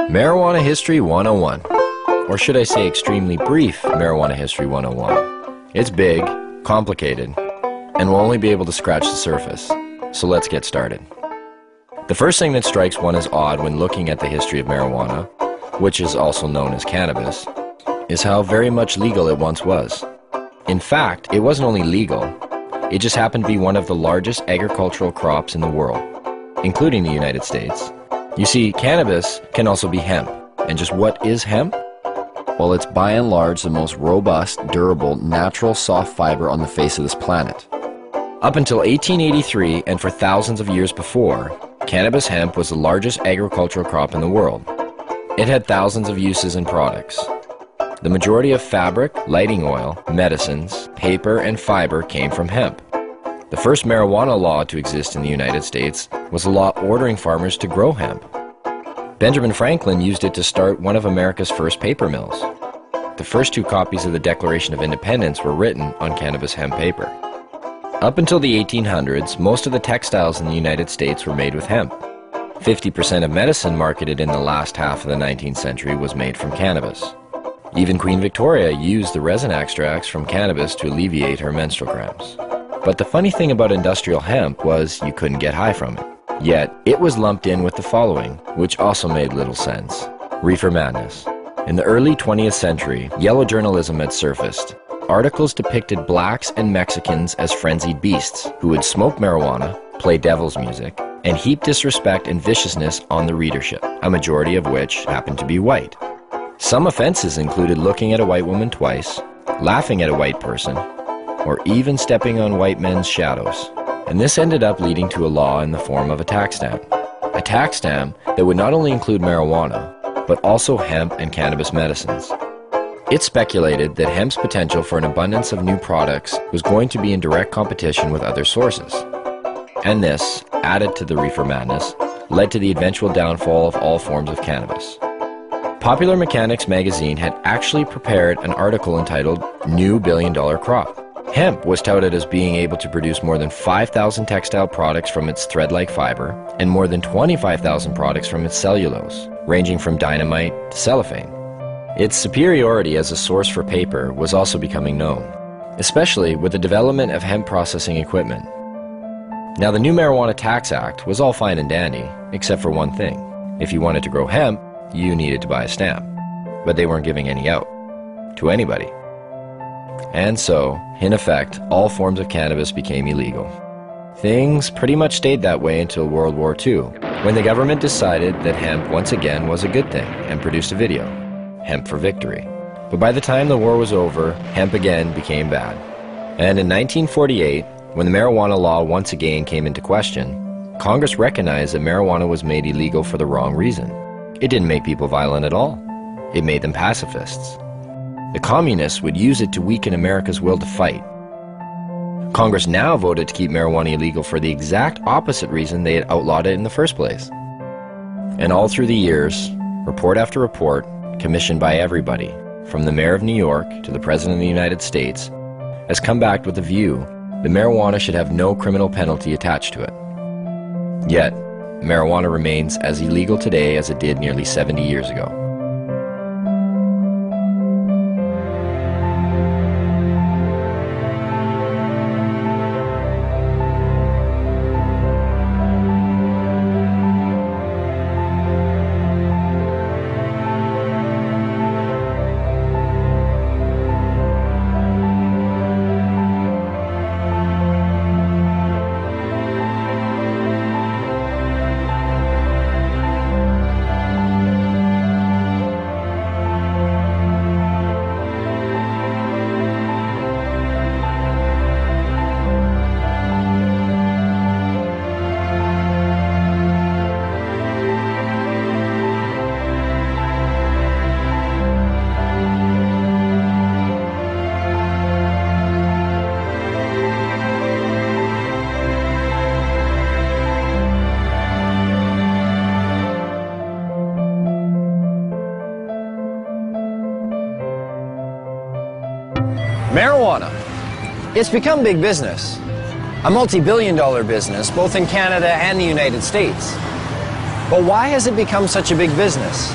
Marijuana History 101. Or should I say extremely brief Marijuana History 101. It's big, complicated, and we'll only be able to scratch the surface. So let's get started. The first thing that strikes one as odd when looking at the history of marijuana, which is also known as cannabis, is how very much legal it once was. In fact, it wasn't only legal, it just happened to be one of the largest agricultural crops in the world, including the United States. You see, cannabis can also be hemp. And just what is hemp? Well, it's by and large the most robust, durable, natural soft fiber on the face of this planet. Up until 1883, and for thousands of years before, cannabis hemp was the largest agricultural crop in the world. It had thousands of uses and products. The majority of fabric, lighting oil, medicines, paper, and fiber came from hemp. The first marijuana law to exist in the United States was a law ordering farmers to grow hemp. Benjamin Franklin used it to start one of America's first paper mills. The first two copies of the Declaration of Independence were written on cannabis hemp paper. Up until the 1800s, most of the textiles in the United States were made with hemp. 50% of medicine marketed in the last half of the 19th century was made from cannabis. Even Queen Victoria used the resin extracts from cannabis to alleviate her menstrual cramps. But the funny thing about industrial hemp was you couldn't get high from it. Yet, it was lumped in with the following, which also made little sense. Reefer madness. In the early 20th century, yellow journalism had surfaced. Articles depicted blacks and Mexicans as frenzied beasts who would smoke marijuana, play devil's music, and heap disrespect and viciousness on the readership, a majority of which happened to be white. Some offenses included looking at a white woman twice, laughing at a white person, or even stepping on white men's shadows. And this ended up leading to a law in the form of a tax stamp. A tax stamp that would not only include marijuana, but also hemp and cannabis medicines. It's speculated that hemp's potential for an abundance of new products was going to be in direct competition with other sources. And this, added to the reefer madness, led to the eventual downfall of all forms of cannabis. Popular Mechanics magazine had actually prepared an article entitled New Billion-Dollar Crop. Hemp was touted as being able to produce more than 5,000 textile products from its thread-like fiber and more than 25,000 products from its cellulose, ranging from dynamite to cellophane. Its superiority as a source for paper was also becoming known, especially with the development of hemp processing equipment. Now, the new Marijuana Tax Act was all fine and dandy, except for one thing. If you wanted to grow hemp, you needed to buy a stamp, but they weren't giving any out to anybody. And so, in effect, all forms of cannabis became illegal. Things pretty much stayed that way until World War II, when the government decided that hemp once again was a good thing and produced a video, Hemp for Victory. But by the time the war was over, hemp again became bad. And in 1948, when the marijuana law once again came into question, Congress recognized that marijuana was made illegal for the wrong reason. It didn't make people violent at all. It made them pacifists. The communists would use it to weaken America's will to fight. Congress now voted to keep marijuana illegal for the exact opposite reason they had outlawed it in the first place. And all through the years, report after report, commissioned by everybody, from the mayor of New York to the president of the United States, has come back with the view that marijuana should have no criminal penalty attached to it. Yet, marijuana remains as illegal today as it did nearly 70 years ago. Marijuana. It's become big business. A multi-billion-dollar business, both in Canada and the United States. But why has it become such a big business?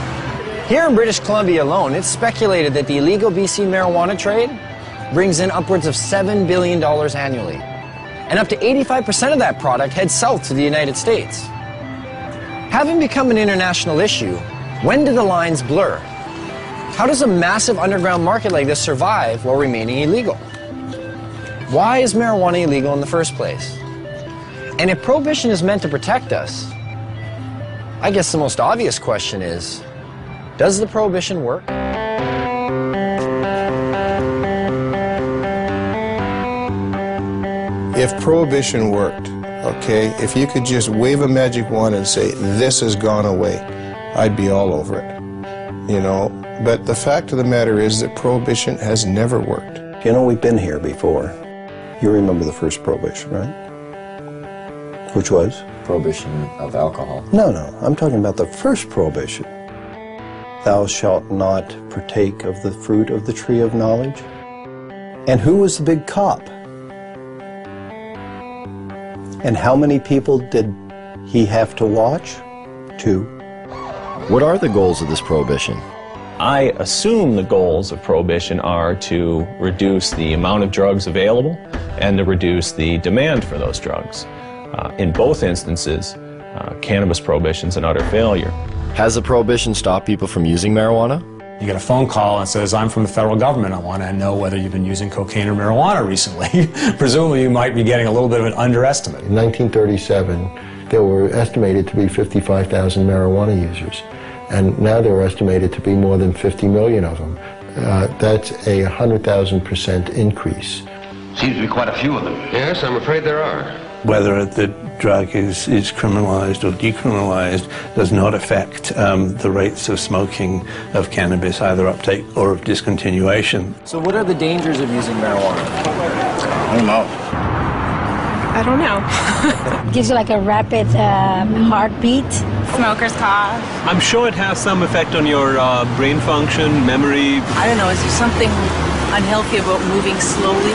Here in British Columbia alone, it's speculated that the illegal BC marijuana trade brings in upwards of $7 billion annually. And up to 85% of that product heads south to the United States. Having become an international issue, when do the lines blur? How does a massive underground market like this survive while remaining illegal? Why is marijuana illegal in the first place? And if prohibition is meant to protect us, I guess the most obvious question is, does the prohibition work? If prohibition worked, okay, if you could just wave a magic wand and say, this has gone away, I'd be all over it, you know. But the fact of the matter is that prohibition has never worked. You know, we've been here before. You remember the first prohibition, right? Which was? Prohibition of alcohol. No, I'm talking about the first prohibition. Thou shalt not partake of the fruit of the tree of knowledge. And who was the big cop? And how many people did he have to watch? 2. What are the goals of this prohibition? I assume the goals of prohibition are to reduce the amount of drugs available and to reduce the demand for those drugs. In both instances, cannabis prohibition's an utter failure. Has the prohibition stopped people from using marijuana? You get a phone call and says, I'm from the federal government. I want to know whether you've been using cocaine or marijuana recently. Presumably you might be getting a little bit of an underestimate. In 1937, there were estimated to be 55,000 marijuana users. And now there are estimated to be more than 50 million of them. That's a 100,000% increase. Seems to be quite a few of them. Yes, I'm afraid there are. Whether the drug is criminalized or decriminalized does not affect the rates of smoking of cannabis, either uptake or of discontinuation. So what are the dangers of using marijuana? I don't know. I don't know. Gives you like a rapid heartbeat. Smoker's cough. I'm sure it has some effect on your brain function, memory. I don't know, is there something unhealthy about moving slowly?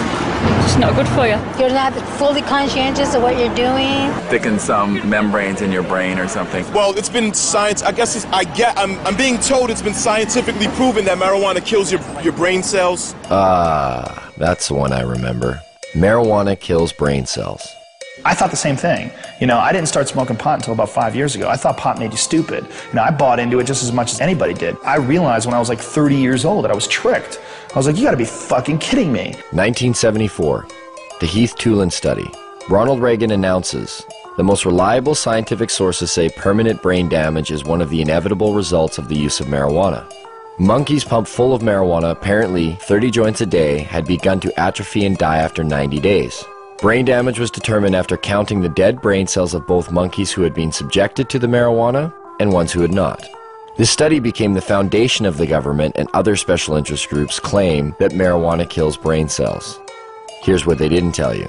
It's not good for you. You're not fully conscientious of what you're doing. Thicken some membranes in your brain or something. Well, it's been science. I guess I'm being told it's been scientifically proven that marijuana kills your brain cells. That's the one I remember. Marijuana kills brain cells. I thought the same thing. You know, I didn't start smoking pot until about 5 years ago. I thought pot made you stupid. You know, I bought into it just as much as anybody did. I realized when I was like 30 years old that I was tricked. I was like, you gotta be fucking kidding me. 1974, the Heath-Tulin study. Ronald Reagan announces, the most reliable scientific sources say permanent brain damage is one of the inevitable results of the use of marijuana. Monkeys pumped full of marijuana, apparently 30 joints a day, had begun to atrophy and die after 90 days. Brain damage was determined after counting the dead brain cells of both monkeys who had been subjected to the marijuana and ones who had not. This study became the foundation of the government and other special interest groups' claim that marijuana kills brain cells. Here's what they didn't tell you.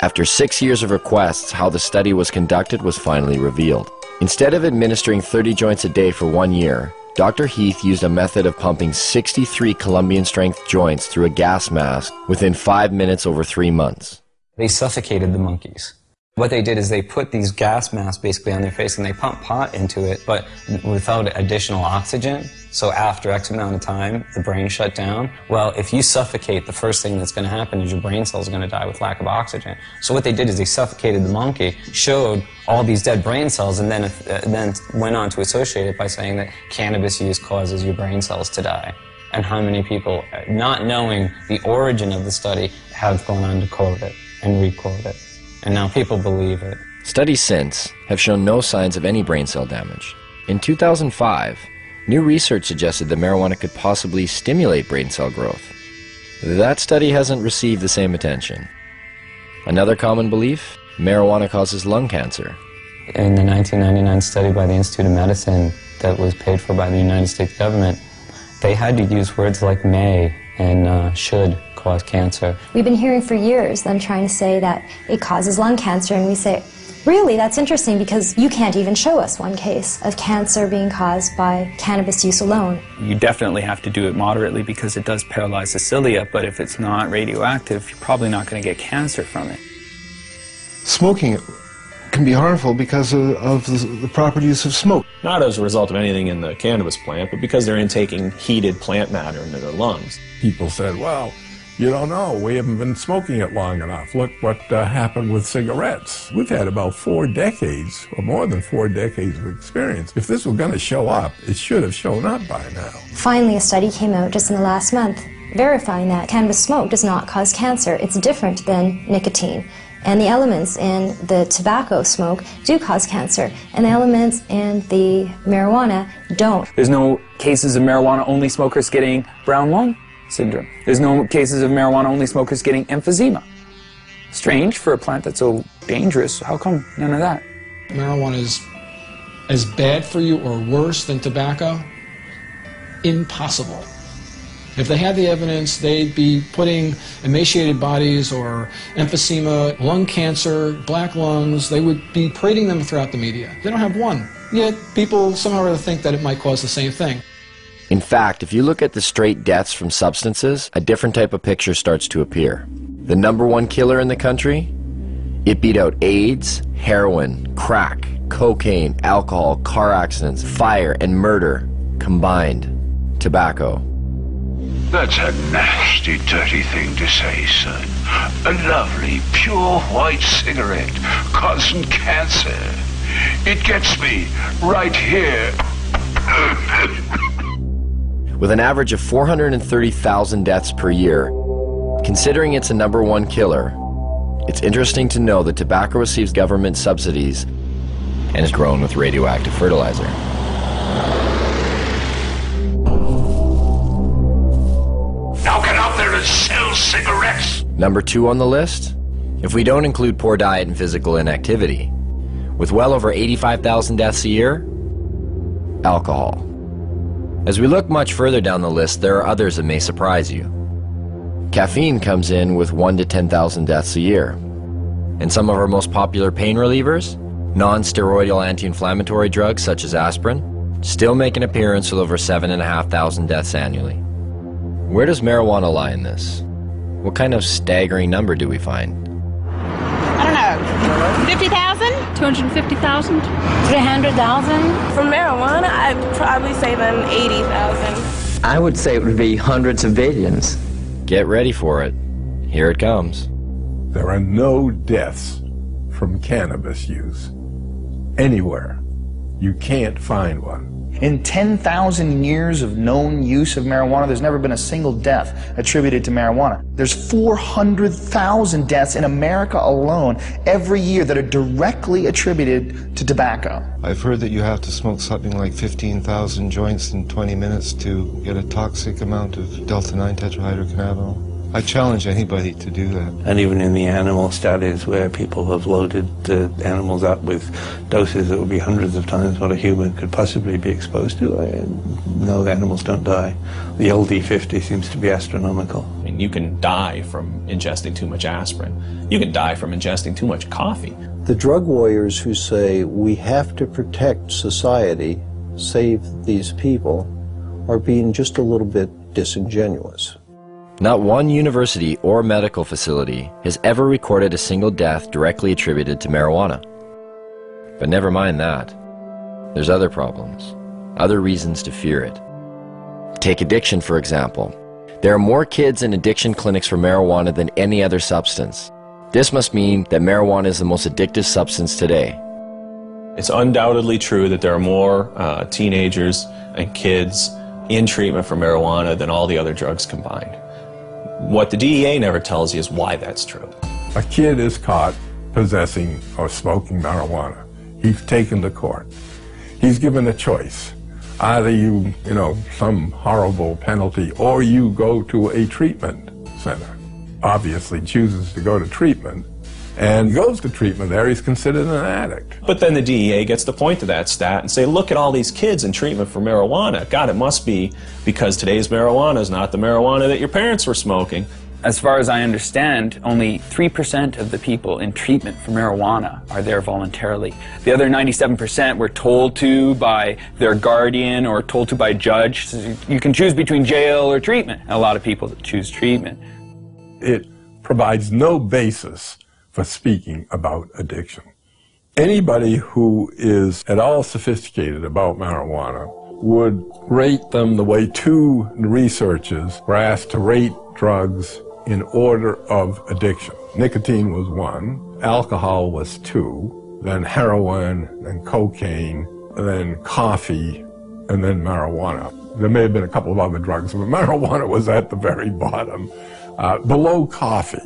After 6 years of requests, how the study was conducted was finally revealed. Instead of administering 30 joints a day for 1 year, Dr. Heath used a method of pumping 63 Colombian-strength joints through a gas mask within 5 minutes over 3 months. They suffocated the monkeys. What they did is they put these gas masks basically on their face and they pumped pot into it, but without additional oxygen. So after X amount of time, the brain shut down. Well, if you suffocate, the first thing that's going to happen is your brain cells are going to die with lack of oxygen. So what they did is they suffocated the monkey, showed all these dead brain cells, and then went on to associate it by saying that cannabis use causes your brain cells to die. And how many people, not knowing the origin of the study, have gone on to quote it and re-quote it. And now people believe it. Studies since have shown no signs of any brain cell damage. In 2005, new research suggested that marijuana could possibly stimulate brain cell growth. That study hasn't received the same attention. Another common belief, marijuana causes lung cancer. In the 1999 study by the Institute of Medicine that was paid for by the United States government, they had to use words like may and should cause cancer. We've been hearing for years them trying to say that it causes lung cancer, and we say, really, that's interesting because you can't even show us one case of cancer being caused by cannabis use alone. You definitely have to do it moderately because it does paralyze the cilia, but if it's not radioactive, you're probably not going to get cancer from it. Smoking can be harmful because of the properties of smoke. Not as a result of anything in the cannabis plant, but because they're intaking heated plant matter into their lungs. People said, well, you don't know, we haven't been smoking it long enough. Look what happened with cigarettes. We've had about 4 decades, or more than 4 decades of experience. If this was going to show up, it should have shown up by now. Finally, a study came out just in the last month verifying that cannabis smoke does not cause cancer. It's different than nicotine. And the elements in the tobacco smoke do cause cancer, and the elements in the marijuana don't. There's no cases of marijuana-only smokers getting brown lung syndrome. There's no cases of marijuana-only smokers getting emphysema. Strange for a plant that's so dangerous. How come none of that? Marijuana is as bad for you or worse than tobacco? Impossible. If they had the evidence, they'd be putting emaciated bodies or emphysema, lung cancer, black lungs, they would be parading them throughout the media. They don't have one. Yet people somehow or other think that it might cause the same thing. In fact, if you look at the straight deaths from substances, a different type of picture starts to appear. The #1 killer in the country? It beat out AIDS, heroin, crack, cocaine, alcohol, car accidents, fire, and murder combined. Tobacco. That's a nasty, dirty thing to say, son. A lovely, pure white cigarette causing cancer. It gets me right here. With an average of 430,000 deaths per year, considering it's a #1 killer, it's interesting to know that tobacco receives government subsidies and is grown with radioactive fertilizer. Now get out there and sell cigarettes! #2 on the list? If we don't include poor diet and physical inactivity, with well over 85,000 deaths a year, alcohol. As we look much further down the list, there are others that may surprise you. Caffeine comes in with 1 to 10,000 deaths a year. And some of our most popular pain relievers, non-steroidal anti-inflammatory drugs such as aspirin, still make an appearance with over 7,500 deaths annually. Where does marijuana lie in this? What kind of staggering number do we find? I don't know, 50,000? 250,000? 300,000? For marijuana, I'd probably say then 80,000. I would say it would be hundreds of billions. Get ready for it. Here it comes. There are no deaths from cannabis use anywhere. You can't find one. In 10,000 years of known use of marijuana, there's never been a single death attributed to marijuana. There's 400,000 deaths in America alone every year that are directly attributed to tobacco. I've heard that you have to smoke something like 15,000 joints in 20 minutes to get a toxic amount of delta-9 tetrahydrocannabinol. I challenge anybody to do that. And even in the animal studies where people have loaded the animals up with doses that would be hundreds of times what a human could possibly be exposed to, no, the animals don't die. The LD50 seems to be astronomical. I mean, you can die from ingesting too much aspirin. You can die from ingesting too much coffee. The drug warriors who say we have to protect society, save these people, are being just a little bit disingenuous. Not one university or medical facility has ever recorded a single death directly attributed to marijuana. But never mind that. There's other problems, other reasons to fear it. Take addiction, for example. There are more kids in addiction clinics for marijuana than any other substance. This must mean that marijuana is the most addictive substance today. It's undoubtedly true that there are more teenagers and kids in treatment for marijuana than all the other drugs combined. What the DEA never tells you is why that's true. A kid is caught possessing or smoking marijuana. He's taken to court. He's given a choice. Either you some horrible penalty, or you go to a treatment center. Obviously chooses to go to treatment, and goes to treatment there, he's considered an addict. But then the DEA gets to point to that stat and say, look at all these kids in treatment for marijuana. God, it must be because today's marijuana is not the marijuana that your parents were smoking. As far as I understand, only 3% of the people in treatment for marijuana are there voluntarily. The other 97% were told to by their guardian or told to by a judge. So you can choose between jail or treatment. And a lot of people choose treatment. It provides no basis for speaking about addiction. Anybody who is at all sophisticated about marijuana would rate them the way two researchers were asked to rate drugs in order of addiction. Nicotine was 1, alcohol was 2, then heroin, then cocaine, then coffee, and then marijuana. There may have been a couple of other drugs, but marijuana was at the very bottom, below coffee.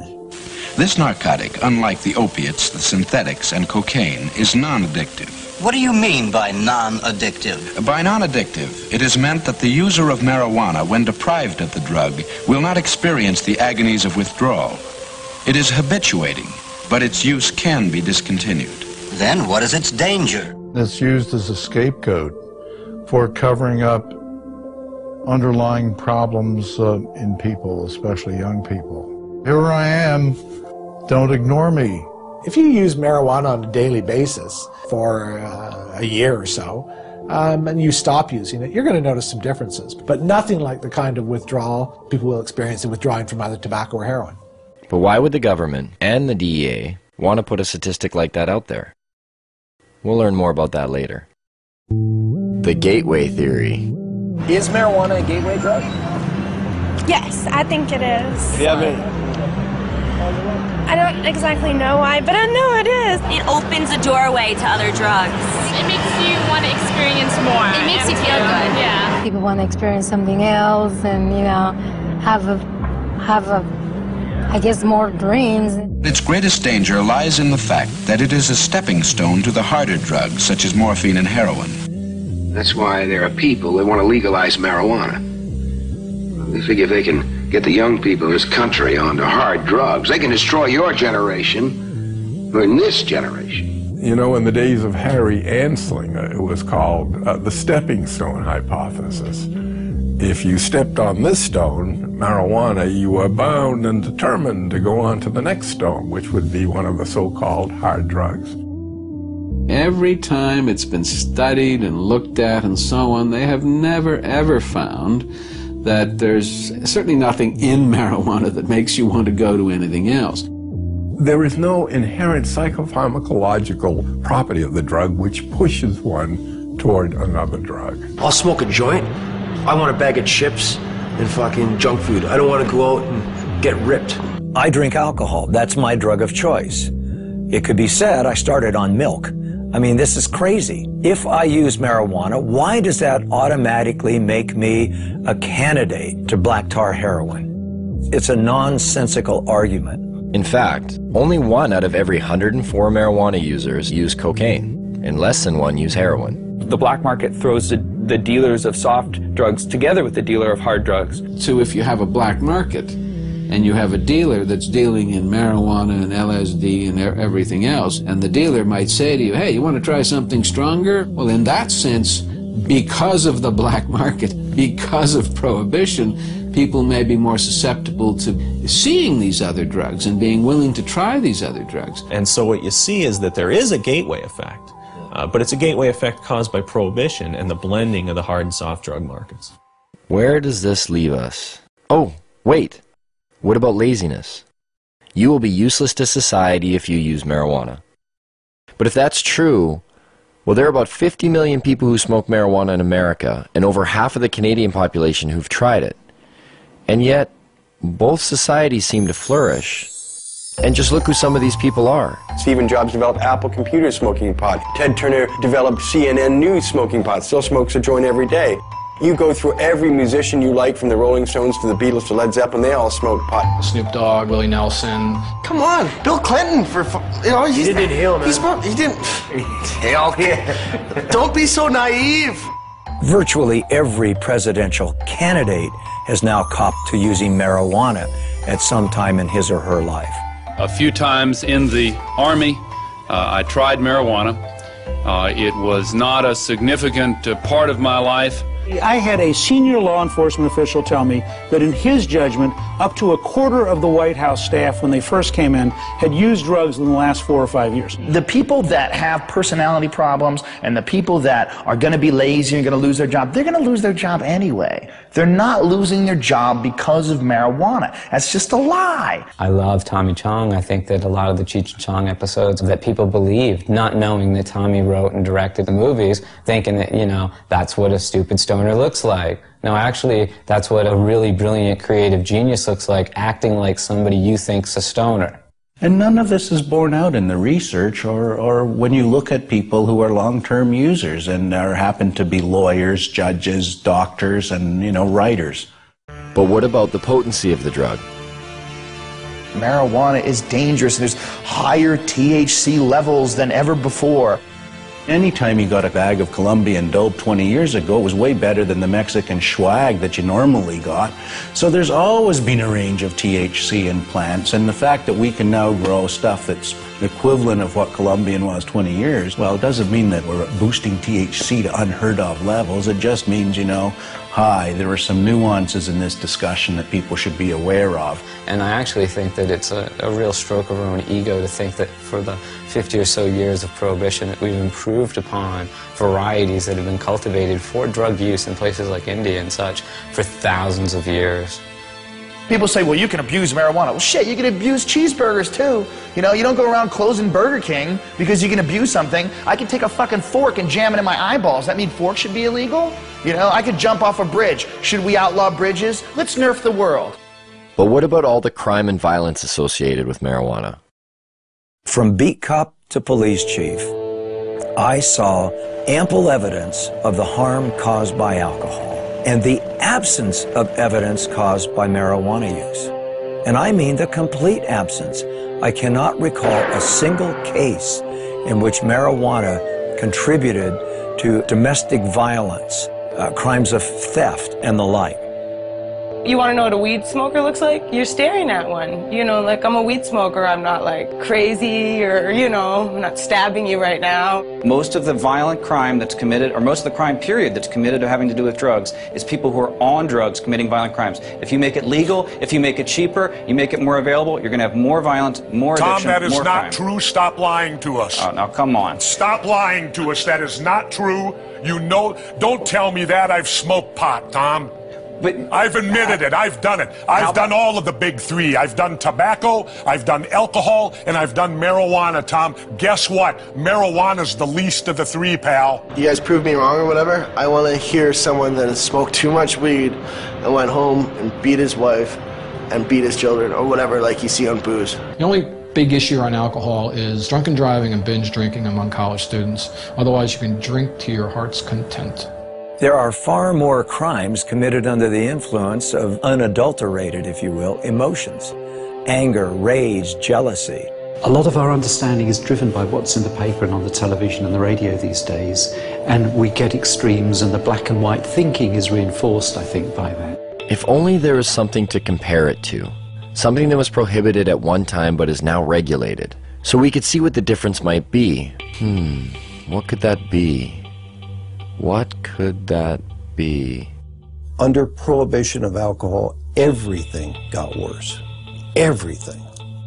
This narcotic, unlike the opiates, the synthetics, and cocaine, is non-addictive. What do you mean by non-addictive? By non-addictive, it is meant that the user of marijuana, when deprived of the drug, will not experience the agonies of withdrawal. It is habituating, but its use can be discontinued. Then what is its danger? It's used as a scapegoat for covering up underlying problems in people, especially young people. Here I am, don't ignore me. If you use marijuana on a daily basis for a year or so, and you stop using it, you're going to notice some differences, but nothing like the kind of withdrawal people will experience in withdrawing from either tobacco or heroin. But why would the government and the DEA want to put a statistic like that out there? We'll learn more about that later. The gateway theory. Is marijuana a gateway drug? Yes, I think it is. Yeah, I don't exactly know why, but I know it is. It opens a doorway to other drugs. It makes you want to experience more. It makes you feel good. Yeah. People want to experience something else and, you know, have I guess, more dreams. Its greatest danger lies in the fact that it is a stepping stone to the harder drugs, such as morphine and heroin. That's why there are people that want to legalize marijuana. They figure if they can get the young people in this country onto hard drugs, they can destroy your generation, or in this generation. You know, in the days of Harry Anslinger, it was called the stepping stone hypothesis. If you stepped on this stone, marijuana, you were bound and determined to go on to the next stone, which would be one of the so-called hard drugs. Every time it's been studied and looked at and so on, they have never ever found that there's certainly nothing in marijuana that makes you want to go to anything else. There is no inherent psychopharmacological property of the drug which pushes one toward another drug. I'll smoke a joint. I want a bag of chips and fucking junk food. I don't want to go out and get ripped. I drink alcohol. That's my drug of choice. It could be said I started on milk. I mean, this is crazy. If I use marijuana, why does that automatically make me a candidate to black tar heroin? It's a nonsensical argument. In fact, only 1 out of every 104 marijuana users use cocaine, and less than 1 use heroin. The black market throws the dealers of soft drugs together with the dealer of hard drugs. So if you have a black market and you have a dealer that's dealing in marijuana and LSD and everything else, and the dealer might say to you, hey, you want to try something stronger? Well, in that sense, because of the black market, because of prohibition, people may be more susceptible to seeing these other drugs and being willing to try these other drugs. And so what you see is that there is a gateway effect. But it's a gateway effect caused by prohibition and the blending of the hard and soft drug markets. Where does this leave us? Oh, wait. What about laziness? You will be useless to society if you use marijuana. But if that's true, well, there are about 50 million people who smoke marijuana in America, and over half of the Canadian population who've tried it. And yet, both societies seem to flourish. And just look who some of these people are. Stephen Jobs developed Apple Computer smoking pot. Ted Turner developed CNN News smoking pot. Still smokes a joint every day. You go through every musician you like, from the Rolling Stones to the Beatles to Led Zeppelin, they all smoke pot. Snoop Dogg, Willie Nelson. Come on, Bill Clinton, he didn't inhale, man. He didn't inhale. Don't be so naive. Virtually every presidential candidate has now copped to using marijuana at some time in his or her life. A few times in the Army, I tried marijuana. It was not a significant part of my life, I had a senior law enforcement official tell me that in his judgment, up to a quarter of the White House staff when they first came in had used drugs in the last 4 or 5 years. The people that have personality problems and the people that are going to be lazy and going to lose their job, they're going to lose their job anyway. They're not losing their job because of marijuana. That's just a lie. I love Tommy Chong. I think that a lot of the Cheech and Chong episodes that people believed, not knowing that Tommy wrote and directed the movies, thinking that, you know, that's what a stupid stoner looks like. No, actually, that's what a really brilliant creative genius looks like, acting like somebody you think's a stoner. And none of this is borne out in the research or when you look at people who are long-term users and happen to be lawyers, judges, doctors, and, you know, writers. But what about the potency of the drug? Marijuana is dangerous. There's higher THC levels than ever before. Anytime you got a bag of Colombian dope 20 years ago, it was way better than the Mexican swag that you normally got. So there's always been a range of THC in plants, and the fact that we can now grow stuff that's the equivalent of what Colombian was 20 years, well, it doesn't mean that we're boosting THC to unheard of levels. It just means, you know, hi, there are some nuances in this discussion that people should be aware of. And I actually think that it's a real stroke of our own ego to think that for the 50 or so years of Prohibition that we've improved upon varieties that have been cultivated for drug use in places like India and such for thousands of years. People say, well, you can abuse marijuana. Well, shit, you can abuse cheeseburgers, too. You know, you don't go around closing Burger King because you can abuse something. I can take a fucking fork and jam it in my eyeballs. That mean forks should be illegal? You know, I could jump off a bridge. Should we outlaw bridges? Let's nerf the world. But what about all the crime and violence associated with marijuana? From beat cop to police chief, I saw ample evidence of the harm caused by alcohol and the absence of evidence caused by marijuana use. And I mean the complete absence. I cannot recall a single case in which marijuana contributed to domestic violence, crimes of theft, and the like. You want to know what a weed smoker looks like? You're staring at one. You know, like, I'm a weed smoker. I'm not, like, crazy or, you know, I'm not stabbing you right now. Most of the violent crime that's committed, or most of the crime period that's committed or having to do with drugs, is people who are on drugs committing violent crimes. If you make it legal, if you make it cheaper, you make it more available, you're going to have more violence, more addiction, Tom, that is more not crime. true. Stop lying to us. Oh, now come on. Stop lying to us. That is not true. You know, don't tell me that. I've smoked pot, Tom. But I've admitted it. I've done it. I've done all of the big three. I've done tobacco, I've done alcohol, and I've done marijuana, Tom. Guess what? Marijuana's the least of the three, pal. You guys proved me wrong or whatever. I want to hear someone that has smoked too much weed and went home and beat his wife and beat his children or whatever like you see on booze. The only big issue on alcohol is drunken driving and binge drinking among college students. Otherwise, you can drink to your heart's content. There are far more crimes committed under the influence of unadulterated, if you will, emotions. Anger, rage, jealousy. A lot of our understanding is driven by what's in the paper and on the television and the radio these days, and we get extremes, and the black and white thinking is reinforced, I think, by that. If only there was something to compare it to. Something that was prohibited at one time but is now regulated. So we could see what the difference might be. What could that be? What could that be? Under prohibition of alcohol, everything got worse. Everything.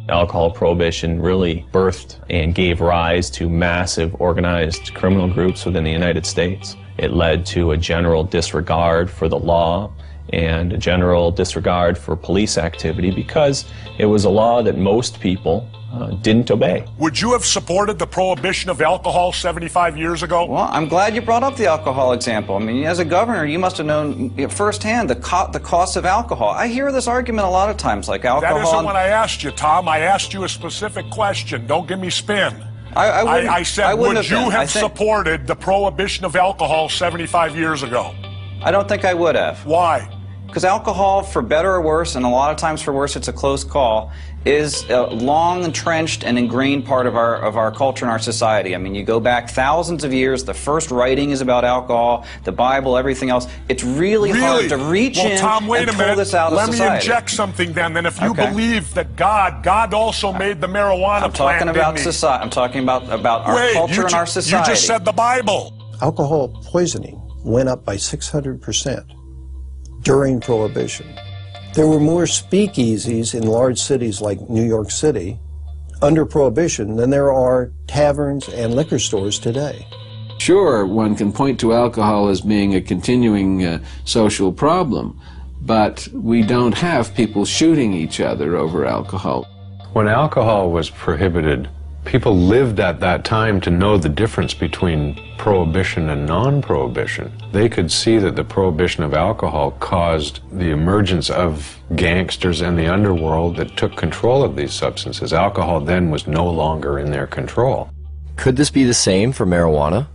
Alcohol prohibition really birthed and gave rise to massive organized criminal groups within the United States. It led to a general disregard for the law and a general disregard for police activity because it was a law that most people didn't obey. Would you have supported the prohibition of alcohol 75 years ago? Well, I'm glad you brought up the alcohol example. I mean, as a governor, you must have known firsthand the cost of alcohol. I hear this argument a lot of times, like alcohol. That isn't what I asked you, Tom. I asked you a specific question. Don't give me spin. I said, would you have supported the prohibition of alcohol 75 years ago? I don't think I would have. Why? Because alcohol, for better or worse, and a lot of times for worse, it's a close call, is a long entrenched and ingrained part of our culture and our society. I mean, you go back thousands of years, the first writing is about alcohol, the Bible, everything else. It's really hard to reach in Tom, wait and a pull minute. this out of society. Let me inject something then if you believe that God also made the marijuana plant, I'm talking about our culture and our society. You just said the Bible. Alcohol poisoning went up by 600% during Prohibition. There were more speakeasies in large cities like New York City under Prohibition than there are taverns and liquor stores today. Sure, one can point to alcohol as being a continuing social problem, but we don't have people shooting each other over alcohol. When alcohol was prohibited, people lived at that time to know the difference between prohibition and non-prohibition. They could see that the prohibition of alcohol caused the emergence of gangsters and the underworld that took control of these substances. Alcohol then was no longer in their control. Could this be the same for marijuana?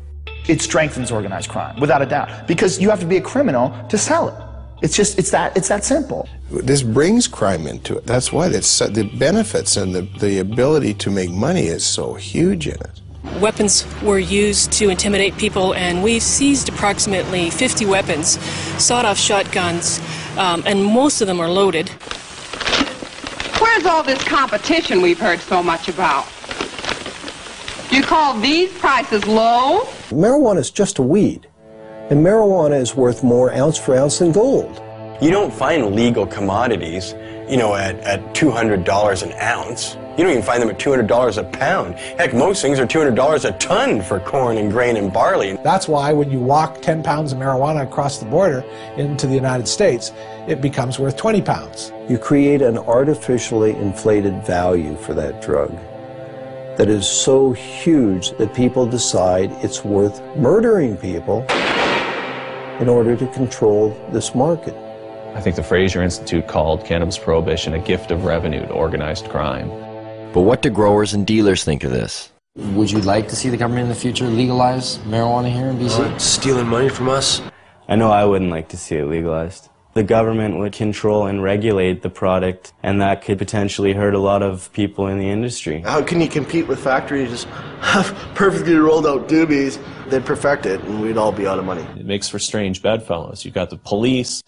It strengthens organized crime, without a doubt, because you have to be a criminal to sell it. It's that simple. This brings crime into it. That's what it's the benefits and the ability to make money is so huge in it. Weapons were used to intimidate people, and we've seized approximately 50 weapons, sawed-off shotguns, and most of them are loaded. Where's all this competition we've heard so much about? You call these prices low? Marijuana is just a weed, and marijuana is worth more ounce for ounce than gold. You don't find legal commodities, you know, at $200 an ounce. You don't even find them at $200 a pound. Heck, most things are $200 a ton for corn and grain and barley. That's why when you walk 10 pounds of marijuana across the border into the United States, it becomes worth 20 pounds. You create an artificially inflated value for that drug that is so huge that people decide it's worth murdering people in order to control this market. I think the Fraser Institute called cannabis prohibition a gift of revenue to organized crime. But what do growers and dealers think of this? Would you like to see the government in the future legalize marijuana here in BC? Stealing money from us? I know I wouldn't like to see it legalized. The government would control and regulate the product, and that could potentially hurt a lot of people in the industry. How can you compete with factories just have perfectly rolled out doobies? They'd perfect it, and we'd all be out of money. It makes for strange bedfellows. You've got the police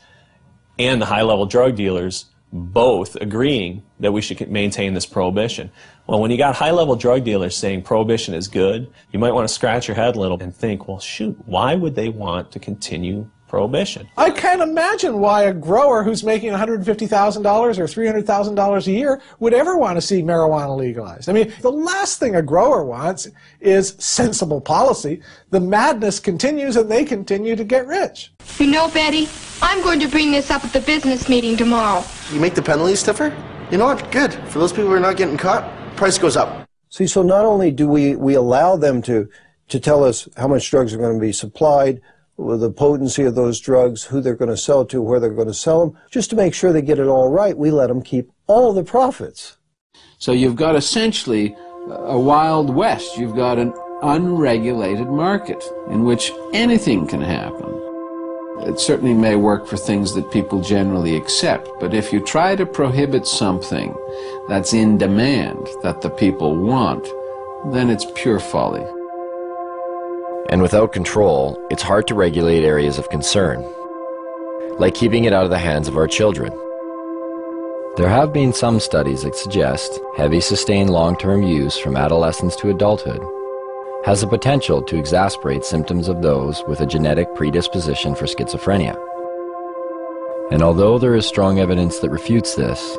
and the high-level drug dealers both agreeing that we should maintain this prohibition. Well, when you got high-level drug dealers saying prohibition is good, you might want to scratch your head a little and think, well, shoot, why would they want to continue prohibition? I can't imagine why a grower who's making $150,000 or $300,000 a year would ever want to see marijuana legalized. I mean, the last thing a grower wants is sensible policy. The madness continues and they continue to get rich. You know, Betty, I'm going to bring this up at the business meeting tomorrow. You make the penalties stiffer? You know what? Good. For those people who are not getting caught, price goes up. See, so not only do we allow them to tell us how much drugs are going to be supplied, with the potency of those drugs, who they're going to sell to, where they're going to sell them, just to make sure they get it all right, we let them keep all the profits. So you've got essentially a Wild West. You've got an unregulated market in which anything can happen. It certainly may work for things that people generally accept, but if you try to prohibit something that's in demand, that the people want, then it's pure folly. And without control, it's hard to regulate areas of concern, like keeping it out of the hands of our children. There have been some studies that suggest heavy sustained long-term use from adolescence to adulthood has the potential to exacerbate symptoms of those with a genetic predisposition for schizophrenia. And although there is strong evidence that refutes this,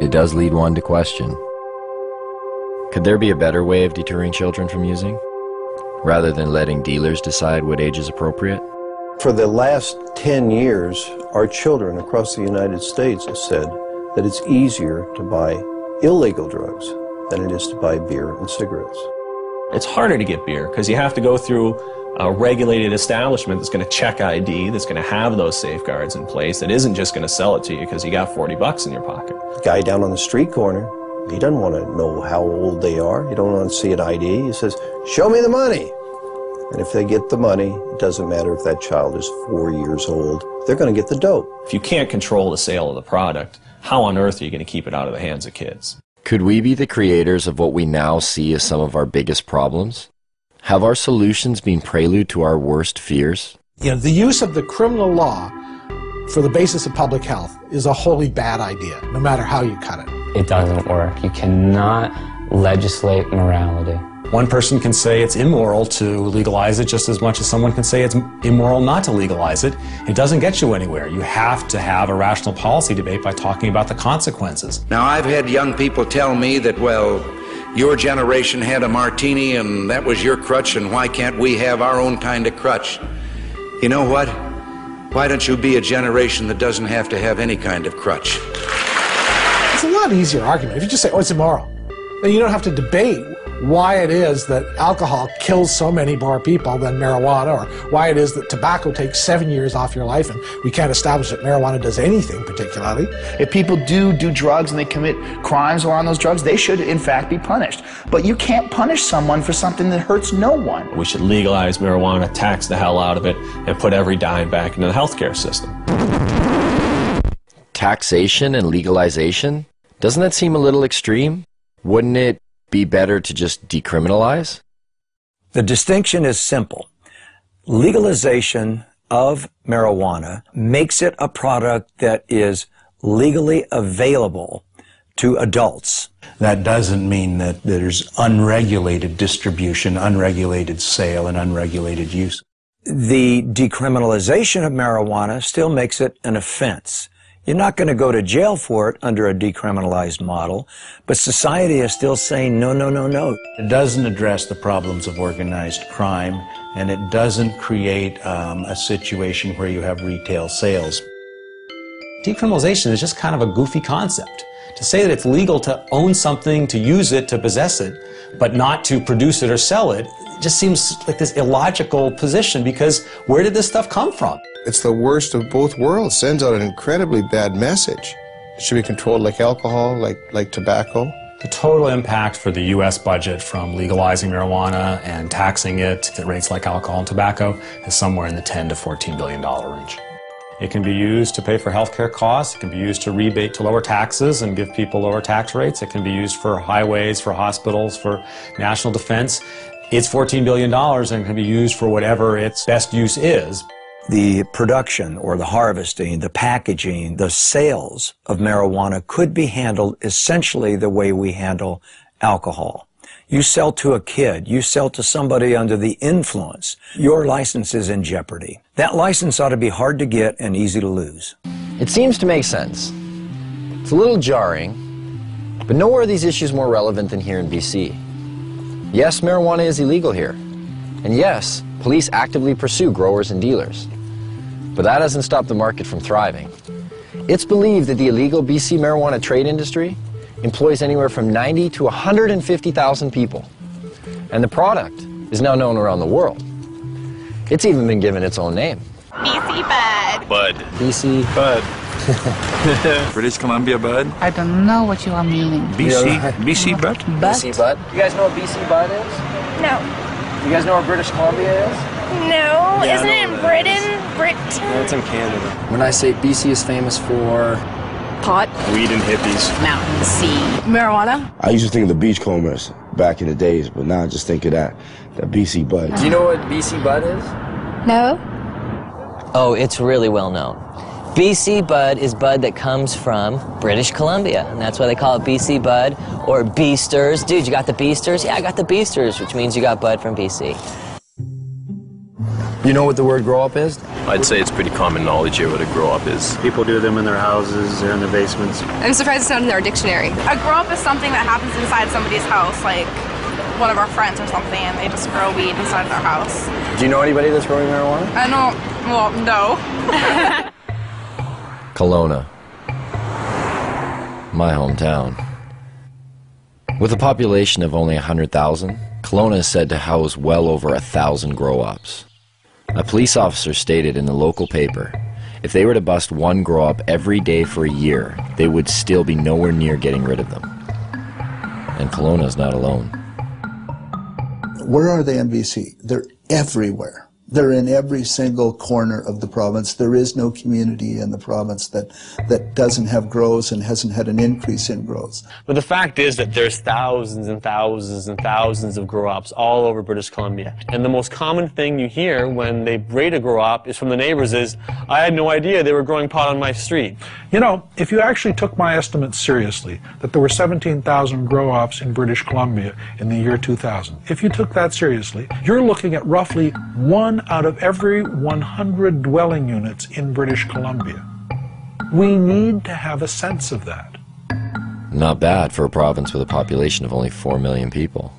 it does lead one to question, could there be a better way of deterring children from using, rather than letting dealers decide what age is appropriate? For the last 10 years, our children across the United States have said that it's easier to buy illegal drugs than it is to buy beer and cigarettes. It's harder to get beer because you have to go through a regulated establishment that's going to check ID, that's going to have those safeguards in place, that isn't just going to sell it to you because you got 40 bucks in your pocket. The guy down on the street corner, he doesn't want to know how old they are. He don't want to see an ID. He says, show me the money. And if they get the money, it doesn't matter if that child is 4 years old. They're going to get the dope. If you can't control the sale of the product, how on earth are you going to keep it out of the hands of kids? Could we be the creators of what we now see as some of our biggest problems? Have our solutions been prelude to our worst fears? You know, the use of the criminal law for the basis of public health is a wholly bad idea, no matter how you cut it. It doesn't work. You cannot legislate morality. One person can say it's immoral to legalize it just as much as someone can say it's immoral not to legalize it. It doesn't get you anywhere. You have to have a rational policy debate by talking about the consequences. Now, I've had young people tell me that, well, your generation had a martini and that was your crutch, and why can't we have our own kind of crutch? You know what? Why don't you be a generation that doesn't have to have any kind of crutch? It's a lot easier argument. If you just say, oh, it's immoral, then you don't have to debate why it is that alcohol kills so many more people than marijuana, or why it is that tobacco takes 7 years off your life and we can't establish that marijuana does anything particularly. If people do drugs and they commit crimes while on those drugs, they should in fact be punished. But you can't punish someone for something that hurts no one. We should legalize marijuana, tax the hell out of it, and put every dime back into the healthcare system. Taxation and legalization? Doesn't that seem a little extreme? Wouldn't it be better to just decriminalize? The distinction is simple. Legalization of marijuana makes it a product that is legally available to adults. That doesn't mean that there's unregulated distribution, unregulated sale, and unregulated use. The decriminalization of marijuana still makes it an offense. You're not going to go to jail for it under a decriminalized model, but society is still saying no, no, no, no. It doesn't address the problems of organized crime, and it doesn't create a situation where you have retail sales. Decriminalization is just kind of a goofy concept. To say that it's legal to own something, to use it, to possess it, but not to produce it or sell it, just seems like this illogical position, because where did this stuff come from? It's the worst of both worlds. Sends out an incredibly bad message. It should be controlled like alcohol, like tobacco. The total impact for the U.S. budget from legalizing marijuana and taxing it at rates like alcohol and tobacco is somewhere in the $10 to $14 billion range. It can be used to pay for healthcare costs. It can be used to rebate to lower taxes and give people lower tax rates. It can be used for highways, for hospitals, for national defense. It's $14 billion and can be used for whatever its best use is. The production or the harvesting, the packaging, the sales of marijuana could be handled essentially the way we handle alcohol. You sell to a kid, you sell to somebody under the influence, your license is in jeopardy. That license ought to be hard to get and easy to lose. It seems to make sense. It's a little jarring, but nowhere are these issues more relevant than here in BC. Yes, marijuana is illegal here. And yes, police actively pursue growers and dealers. But that hasn't stopped the market from thriving. It's believed that the illegal BC marijuana trade industry employs anywhere from 90 to 150,000 people. And the product is now known around the world. It's even been given its own name. BC Bud. Bud. BC Bud. British Columbia Bud. I don't know what you are meaning. BC Bud? BC Bud. You guys know what BC Bud is? No. You guys know where British Columbia is? No. Yeah, Isn't it in Britain? No, it's in Canada. When I say BC is famous for pot, weed and hippies, mountain, sea, marijuana. I used to think of the beachcombers back in the days, but now I just think of that BC Bud. Do you know what BC Bud is? No. Oh, it's really well known. BC Bud is bud that comes from British Columbia, and that's why they call it BC Bud or Beasters. Dude, you got the Beasters? Yeah, I got the Beasters, which means you got bud from BC. You know what the word grow up is? I'd say it's pretty common knowledge here what a grow up is. People do them in their houses or in their basements. I'm surprised it's not in their dictionary. A grow up is something that happens inside somebody's house, like one of our friends or something, and they just grow weed inside their house. Do you know anybody that's growing marijuana? I don't, well, no. Kelowna, my hometown. With a population of only 100,000, Kelowna is said to house well over 1,000 grow-ups. A police officer stated in the local paper, if they were to bust one grow-up every day for a year, they would still be nowhere near getting rid of them. And Kelowna is not alone. Where are they in BC? They're everywhere. They're in every single corner of the province. There is no community in the province that doesn't have grows and hasn't had an increase in grows. But the fact is that there's thousands and thousands and thousands of grow-ops all over British Columbia. And the most common thing you hear when they rate a grow-op is from the neighbors is, I had no idea they were growing pot on my street. You know, if you actually took my estimates seriously, that there were 17,000 grow-ops in British Columbia in the year 2000, if you took that seriously, you're looking at roughly 1 out of every 100 dwelling units in British Columbia. We need to have a sense of that. Not bad for a province with a population of only 4 million people.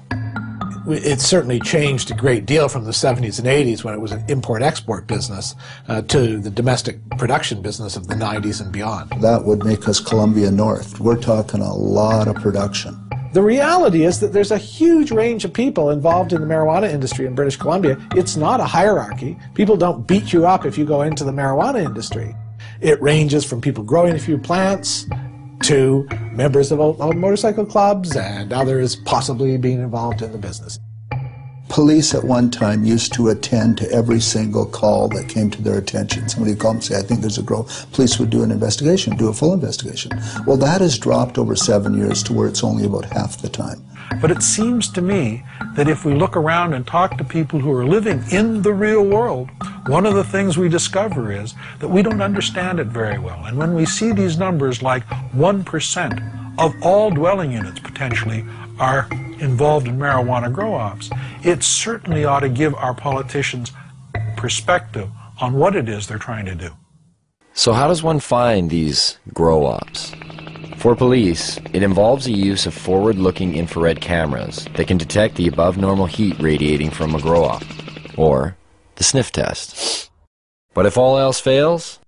It's certainly changed a great deal from the 70s and 80s when it was an import-export business to the domestic production business of the 90s and beyond. That would make us Columbia North. We're talking a lot of production. The reality is that there's a huge range of people involved in the marijuana industry in British Columbia. It's not a hierarchy. People don't beat you up if you go into the marijuana industry. It ranges from people growing a few plants to members of motorcycle clubs and others possibly being involved in the business. Police at one time used to attend to every single call that came to their attention. Somebody would call and say, I think there's a grow. Police would do an investigation, do a full investigation. Well, that has dropped over 7 years to where it's only about half the time. But it seems to me that if we look around and talk to people who are living in the real world, one of the things we discover is that we don't understand it very well. And when we see these numbers like 1% of all dwelling units potentially are involved in marijuana grow-ops, it certainly ought to give our politicians perspective on what it is they're trying to do. So how does one find these grow-ops? For police, it involves the use of forward-looking infrared cameras that can detect the above-normal heat radiating from a grow-op, or the sniff test. But if all else fails,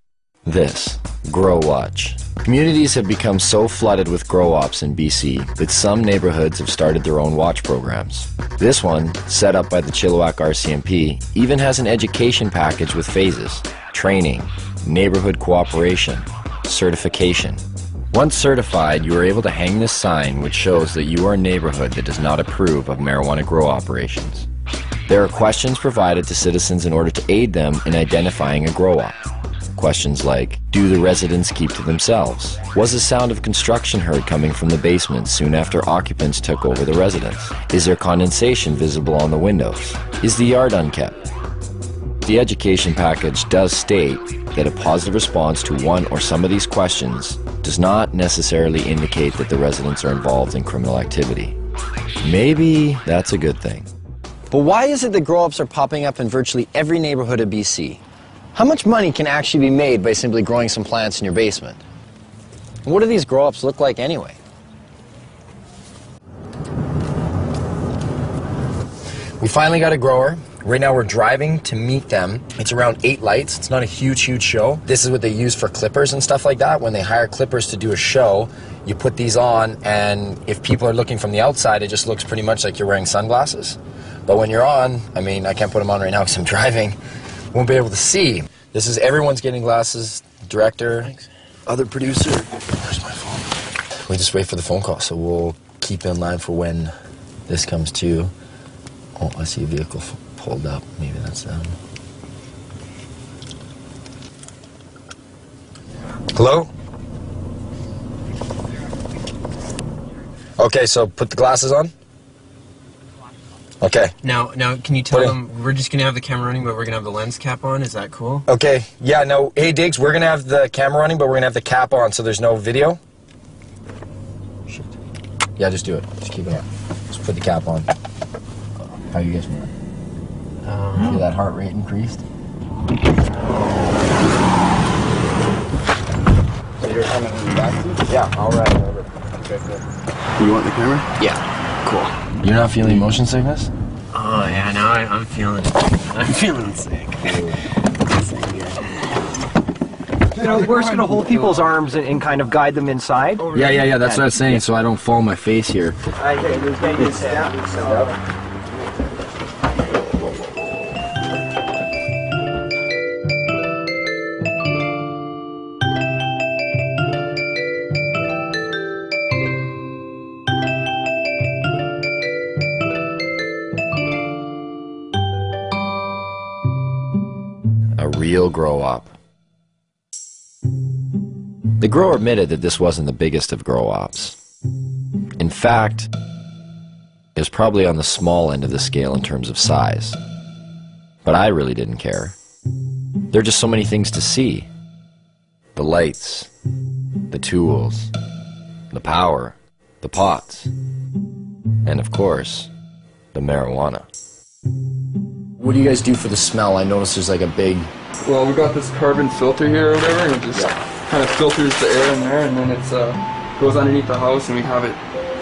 this, Grow Watch. Communities have become so flooded with grow-ops in BC that some neighborhoods have started their own watch programs. This one, set up by the Chilliwack RCMP, even has an education package with phases: training, neighborhood cooperation, certification. Once certified, you are able to hang this sign which shows that you are a neighborhood that does not approve of marijuana grow operations. There are questions provided to citizens in order to aid them in identifying a grow-op. Questions like, do the residents keep to themselves? Was the sound of construction heard coming from the basement soon after occupants took over the residence? Is there condensation visible on the windows? Is the yard unkept? The education package does state that a positive response to one or some of these questions does not necessarily indicate that the residents are involved in criminal activity. Maybe that's a good thing. But why is it that grow-ups are popping up in virtually every neighborhood of BC? How much money can actually be made by simply growing some plants in your basement? And what do these grow-ups look like anyway? We finally got a grower. Right now we're driving to meet them. It's around 8 lights. It's not a huge show. This is what they use for clippers and stuff like that. When they hire clippers to do a show, you put these on, and if people are looking from the outside, it just looks pretty much like you're wearing sunglasses. But when you're on, I mean, I can't put them on right now because I'm driving. Won't be able to see. This is everyone's getting glasses. Director, thanks. Other producer. Where's my phone? We just wait for the phone call, so we'll keep in line for when this comes to. Oh, I see a vehicle pulled up. Maybe that's them. Hello? Okay, so put the glasses on. Okay. Now, can you tell them we're just going to have the camera running, but we're going to have the lens cap on? Is that cool? Okay. Yeah, no. Hey, Diggs, we're going to have the camera running, but we're going to have the cap on so there's no video. Shit. Yeah, just do it. Just keep it on. Just put the cap on. How are you guys feeling? Feel that heart rate increased? So you're coming in the back seat? Yeah, all right. Okay, cool. You want the camera? Yeah. Cool. You're not feeling motion sickness? Oh yeah, now I'm feeling sick. You know, we're just going to hold people's arms and kind of guide them inside. Yeah, that's what I was saying, so I don't fall on my face here. real grow-op. The grower admitted that this wasn't the biggest of grow-ops. In fact, it was probably on the small end of the scale in terms of size. But I really didn't care. There are just so many things to see. The lights, the tools, the power, the pots, and of course, the marijuana. What do you guys do for the smell? I noticed there's like a big... Well, we got this carbon filter here or whatever, and it just kind of filters the air in there, and then it goes underneath the house, and we have it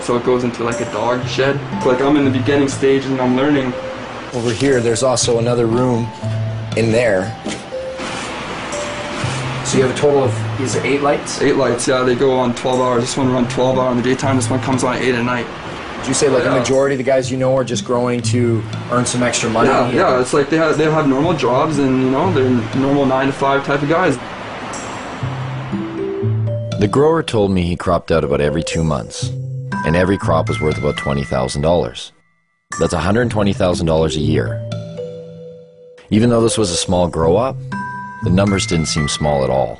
so it goes into like a dog shed. So like I'm in the beginning stage and I'm learning. Over here, there's also another room in there. So you have a total of, is there 8 lights? 8 lights, yeah, they go on 12 hours. This one runs 12 hours in the daytime, this one comes on 8 at night. Did you say like a majority of the guys you know are just growing to earn some extra money? Yeah, it's like they have normal jobs, and you know, they're normal 9 to 5 type of guys. The grower told me he cropped out about every 2 months, and every crop was worth about $20,000. That's $120,000 a year. Even though this was a small grow-up, the numbers didn't seem small at all.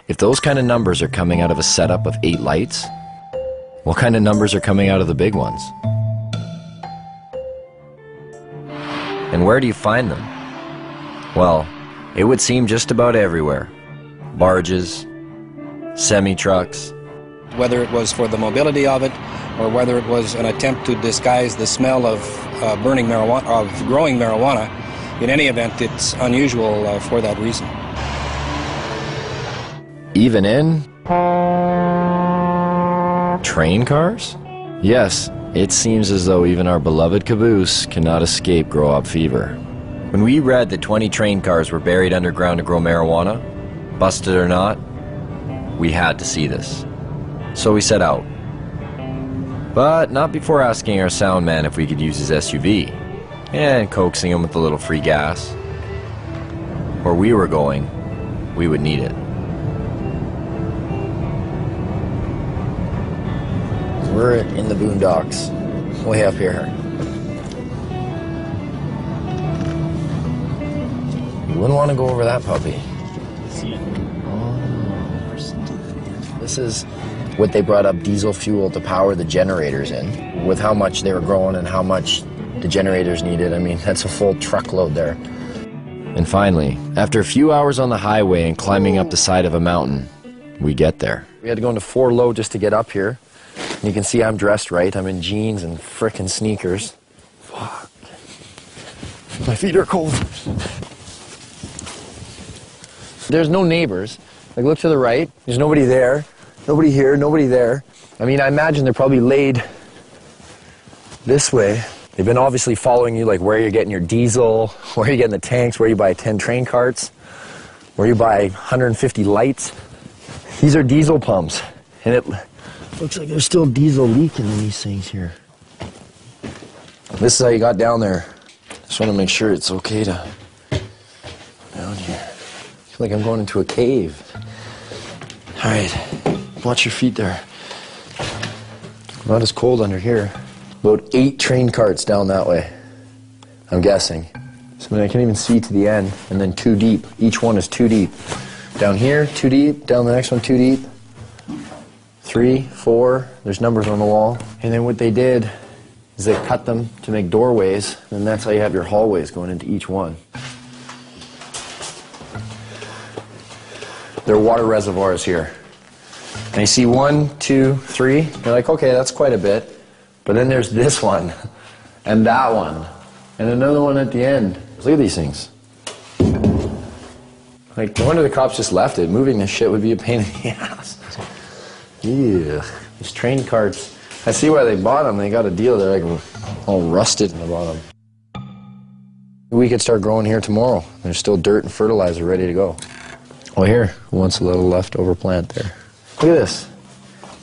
If those kind of numbers are coming out of a setup of 8 lights, what kind of numbers are coming out of the big ones? And where do you find them? Well, it would seem just about everywhere. Barges, semi-trucks. Whether it was for the mobility of it, or whether it was an attempt to disguise the smell of burning marijuana, of growing marijuana, in any event, it's unusual for that reason. Even in train cars? Yes, it seems as though even our beloved caboose cannot escape grow-up fever. When we read that 20 train cars were buried underground to grow marijuana, busted or not, we had to see this. So we set out. But not before asking our sound man if we could use his SUV, and coaxing him with a little free gas. Where we were going, we would need it. We're in the boondocks, way up here. You wouldn't want to go over that puppy. This is what they brought up diesel fuel to power the generators in. With how much they were growing and how much the generators needed, I mean, that's a full truckload there. And finally, after a few hours on the highway and climbing up the side of a mountain, we get there. We had to go into 4 low just to get up here. And you can see I'm dressed right. I'm in jeans and frickin' sneakers. Fuck. My feet are cold. There's no neighbors. Like, look to the right. There's nobody there. Nobody here, nobody there. I mean, I imagine they're probably laid this way. They've been obviously following you, like where you're getting your diesel, where you're getting the tanks, where you buy 10 train carts, where you buy 150 lights. These are diesel pumps. And it looks like there's still diesel leaking in these things here. This is how you got down there. Just want to make sure it's okay to go down here. I feel like I'm going into a cave. All right, watch your feet there. Not as cold under here. About 8 train carts down that way, I'm guessing. So I mean, I can't even see to the end, and then 2 deep. Each one is 2 deep. Down here, 2 deep. Down the next one, 2 deep. 3, 4, there's numbers on the wall. And then what they did is they cut them to make doorways, and that's how you have your hallways going into each one. There are water reservoirs here. And you see 1, 2, 3, you're like, okay, that's quite a bit. But then there's this one, and that one, and another one at the end. Look at these things. Like, no wonder the cops just left it. Moving this shit would be a pain in the ass. Yeah, these train carts. I see why they bought them. They got a deal. They're like all rusted in the bottom. We could start growing here tomorrow. There's still dirt and fertilizer ready to go. Oh, here, once a little leftover plant there. Look at this.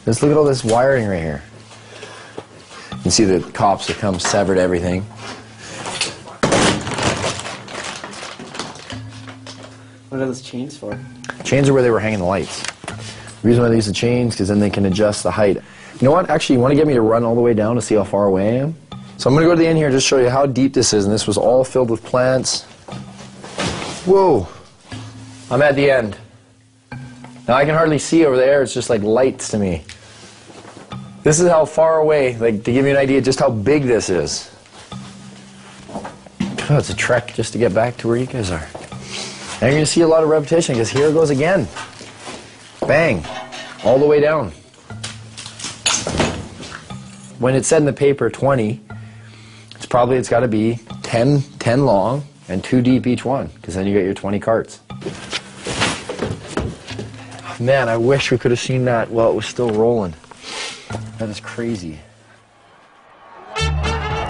Just look at all this wiring right here. You can see the cops have come, severed everything. What are those chains for? Chains are where they were hanging the lights. The reason why they use the chains, because then they can adjust the height. You know what? Actually, you want to get me to run all the way down to see how far away I am? So I'm going to go to the end here and just show you how deep this is. And this was all filled with plants. Whoa. I'm at the end. Now I can hardly see over there, it's just like lights to me. This is how far away, like to give you an idea just how big this is. Oh, it's a trek just to get back to where you guys are. And you're going to see a lot of repetition because here it goes again. Bang. All the way down. When it said in the paper 20, it's got to be 10 long and 2 deep each one, because then you get your 20 carts. Man, I wish we could have seen that while it was still rolling. That is crazy.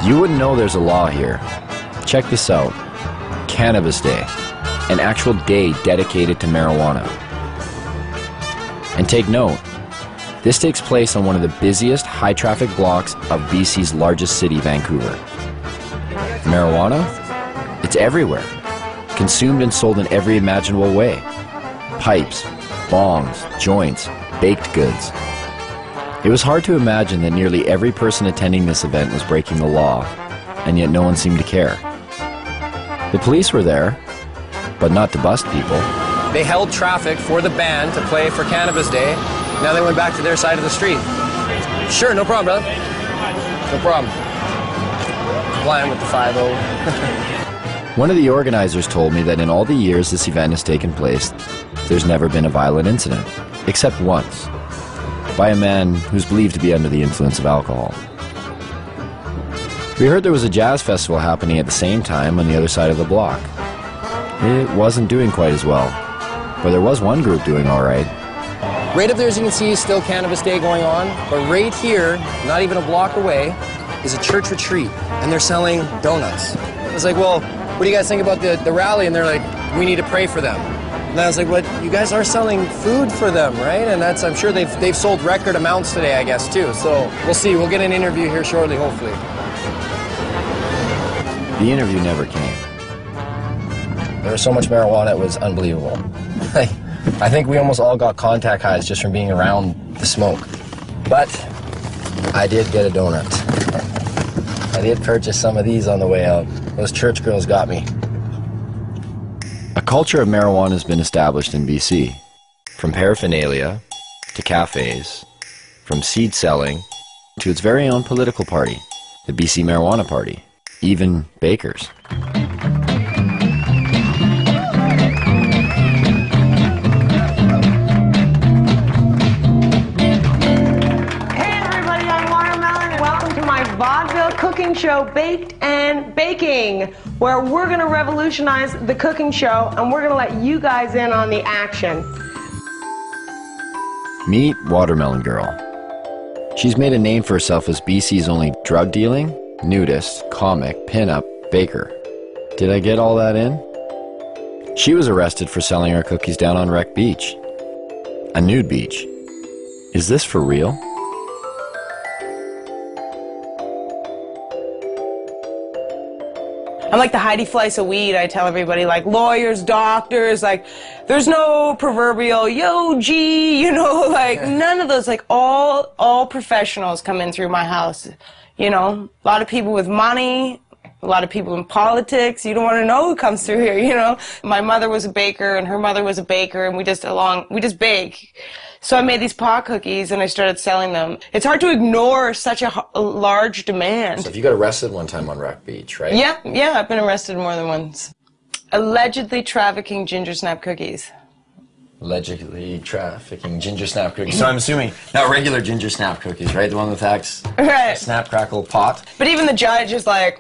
You wouldn't know there's a law here. Check this out. Cannabis Day. An actual day dedicated to marijuana. And take note, this takes place on one of the busiest high-traffic blocks of BC's largest city, Vancouver. Marijuana? It's everywhere. Consumed and sold in every imaginable way. Pipes, bongs, joints, baked goods. It was hard to imagine that nearly every person attending this event was breaking the law, and yet no one seemed to care. The police were there, but not to bust people. They held traffic for the band to play for Cannabis Day. Now they went back to their side of the street. Sure, no problem, brother. No problem. Complying with the 5-0. One of the organizers told me that in all the years this event has taken place, there's never been a violent incident, except once, by a man who's believed to be under the influence of alcohol. We heard there was a jazz festival happening at the same time on the other side of the block. It wasn't doing quite as well, but there was one group doing all right. Right up there, as you can see, is still Cannabis Day going on, but right here, not even a block away, is a church retreat, and they're selling donuts. I was like, well, what do you guys think about the rally? And they're like, we need to pray for them. And I was like, what? You guys are selling food for them, right? And that's, I'm sure they've sold record amounts today, I guess, too. So we'll see. We'll get an interview here shortly, hopefully. The interview never came. There was so much marijuana, it was unbelievable. I think we almost all got contact highs just from being around the smoke. But I did get a donut. I did purchase some of these on the way out. Those church girls got me. A culture of marijuana has been established in BC. From paraphernalia to cafes, from seed selling to its very own political party, the BC Marijuana Party, even bakers. Vaudeville cooking show, Baked and Baking, where we're going to revolutionize the cooking show and we're going to let you guys in on the action. Meet Watermelon Girl. She's made a name for herself as BC's only drug dealing, nudist, comic, pin-up baker. Did I get all that in? She was arrested for selling her cookies down on Wreck Beach. A nude beach. Is this for real? I'm like the Heidi Fleiss of weed. I tell everybody, like lawyers, doctors, like there's no proverbial yo G, you know, like none of those. Like all professionals come in through my house. You know, a lot of people with money, a lot of people in politics. You don't want to know who comes through here, you know. My mother was a baker and her mother was a baker, and we just bake. So I made these pot cookies and I started selling them. It's hard to ignore such a large demand. So if you got arrested one time on Wreck Beach, right? Yeah, I've been arrested more than once. Allegedly trafficking ginger snap cookies. Allegedly trafficking ginger snap cookies. So I'm assuming not regular ginger snap cookies, right? The one with right. Snap crackle pot. But even the judge is like,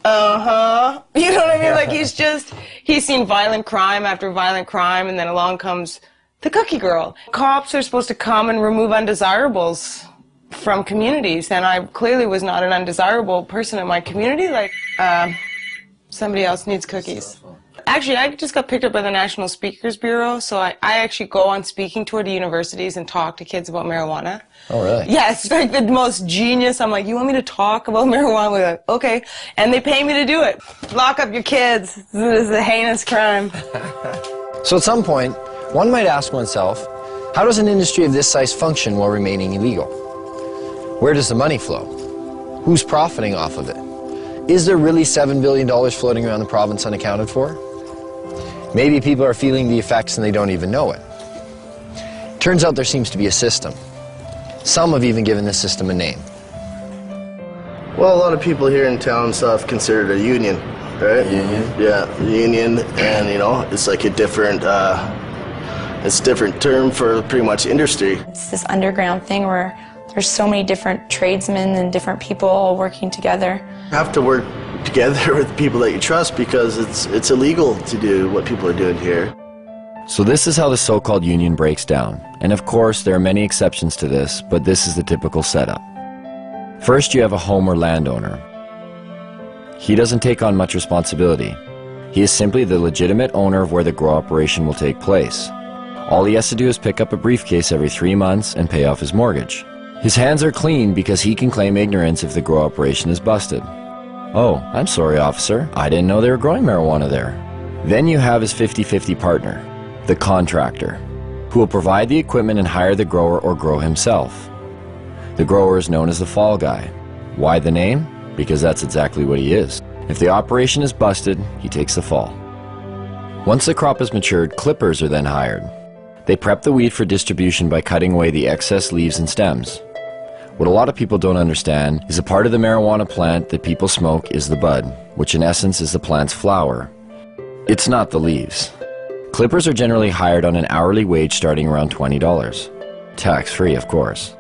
uh-huh. You know what I mean? Like he's seen violent crime after violent crime, and then along comes the cookie girl. Cops are supposed to come and remove undesirables from communities, and I clearly was not an undesirable person in my community. Like, somebody else needs cookies. Actually, I just got picked up by the National Speakers Bureau, so I actually go on speaking tour to universities and talk to kids about marijuana. Oh, really? Yeah, it's like the most genius. I'm like, you want me to talk about marijuana? We're like, okay. And they pay me to do it. Lock up your kids. This is a heinous crime. So at some point, one might ask oneself, how does an industry of this size function while remaining illegal? Where does the money flow? Who's profiting off of it? Is there really $7 billion floating around the province unaccounted for? Maybe people are feeling the effects and they don't even know it. Turns out there seems to be a system. Some have even given this system a name. Well, a lot of people here in town stuff consider it a union, right? Union? Yeah, union, and you know, it's like a different, it's a different term for pretty much industry. It's this underground thing where there's so many different tradesmen and different people all working together. You have to work together with people that you trust because it's illegal to do what people are doing here. So this is how the so-called union breaks down. And of course, there are many exceptions to this, but this is the typical setup. First, you have a home or landowner. He doesn't take on much responsibility. He is simply the legitimate owner of where the grow operation will take place. All he has to do is pick up a briefcase every 3 months and pay off his mortgage. His hands are clean because he can claim ignorance if the grow operation is busted. Oh, I'm sorry, officer. I didn't know they were growing marijuana there. Then you have his 50-50 partner, the contractor, who will provide the equipment and hire the grower or grow himself. The grower is known as the fall guy. Why the name? Because that's exactly what he is. If the operation is busted, he takes the fall. Once the crop is matured, clippers are then hired. They prep the weed for distribution by cutting away the excess leaves and stems. What a lot of people don't understand is a part of the marijuana plant that people smoke is the bud, which in essence is the plant's flower. It's not the leaves. Clippers are generally hired on an hourly wage starting around $20. Tax-free, of course.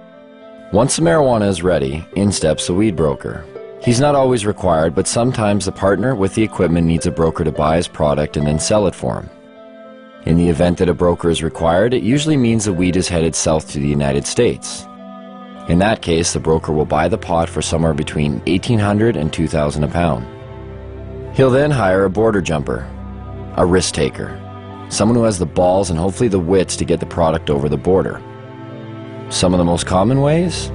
Once the marijuana is ready, in steps the weed broker. He's not always required, but sometimes the partner with the equipment needs a broker to buy his product and then sell it for him. In the event that a broker is required, it usually means the weed is headed south to the United States. In that case, the broker will buy the pot for somewhere between $1,800 and $2,000 a pound. He'll then hire a border jumper, a risk taker, someone who has the balls and hopefully the wits to get the product over the border. Some of the most common ways?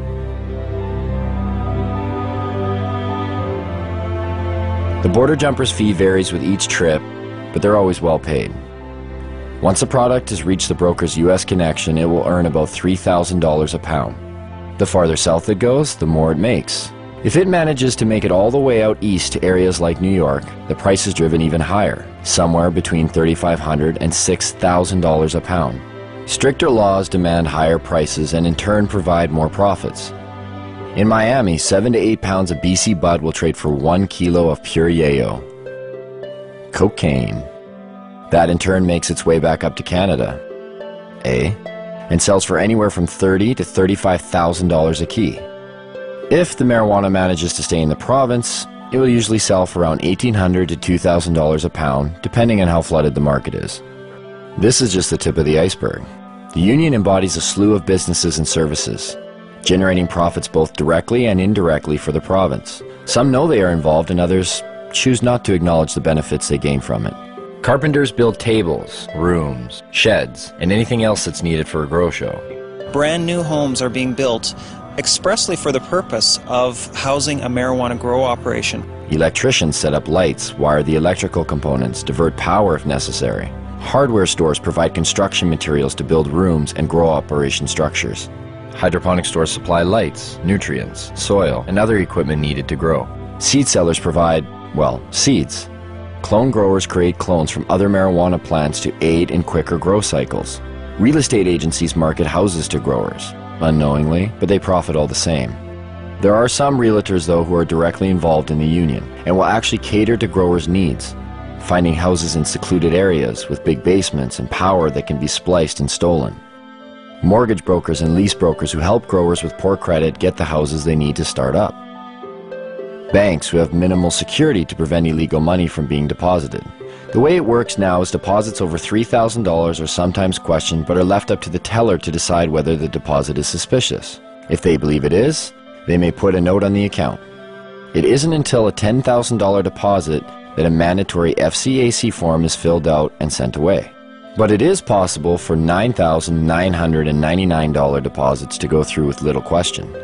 The border jumper's fee varies with each trip, but they're always well paid. Once a product has reached the broker's U.S. connection, it will earn about $3,000 a pound. The farther south it goes, the more it makes. If it manages to make it all the way out east to areas like New York, the price is driven even higher, somewhere between $3,500 and $6,000 a pound. Stricter laws demand higher prices and in turn provide more profits. In Miami, 7 to 8 pounds of BC bud will trade for 1 kilo of pure yayo. Cocaine. That in turn makes its way back up to Canada. And sells for anywhere from $30,000 to $35,000 a key. If the marijuana manages to stay in the province, it will usually sell for around $1,800 to $2,000 a pound, depending on how flooded the market is. This is just the tip of the iceberg. The union embodies a slew of businesses and services, generating profits both directly and indirectly for the province. Some know they are involved and others choose not to acknowledge the benefits they gain from it. Carpenters build tables, rooms, sheds, and anything else that's needed for a grow show. Brand new homes are being built expressly for the purpose of housing a marijuana grow operation. Electricians set up lights, wire the electrical components, divert power if necessary. Hardware stores provide construction materials to build rooms and grow operation structures. Hydroponic stores supply lights, nutrients, soil, and other equipment needed to grow. Seed sellers provide, well, seeds. Clone growers create clones from other marijuana plants to aid in quicker grow cycles. Real estate agencies market houses to growers, unknowingly, but they profit all the same. There are some realtors, though, who are directly involved in the union and will actually cater to growers' needs, finding houses in secluded areas with big basements and power that can be spliced and stolen. Mortgage brokers and lease brokers who help growers with poor credit get the houses they need to start up. Banks who have minimal security to prevent illegal money from being deposited. The way it works now is deposits over $3,000 are sometimes questioned but are left up to the teller to decide whether the deposit is suspicious. If they believe it is, they may put a note on the account. It isn't until a $10,000 deposit that a mandatory FCAC form is filled out and sent away. But it is possible for $9,999 deposits to go through with little question.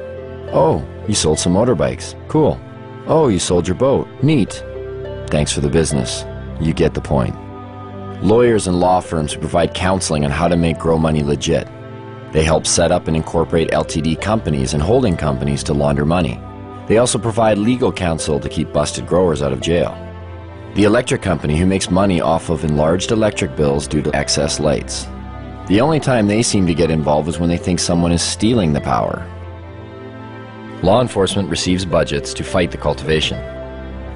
Oh, you sold some motorbikes. Cool. Oh, you sold your boat. Neat. Thanks for the business. You get the point. Lawyers and law firms provide counseling on how to make grow money legit. They help set up and incorporate LTD companies and holding companies to launder money. They also provide legal counsel to keep busted growers out of jail. The electric company who makes money off of enlarged electric bills due to excess lights. The only time they seem to get involved is when they think someone is stealing the power. Law enforcement receives budgets to fight the cultivation.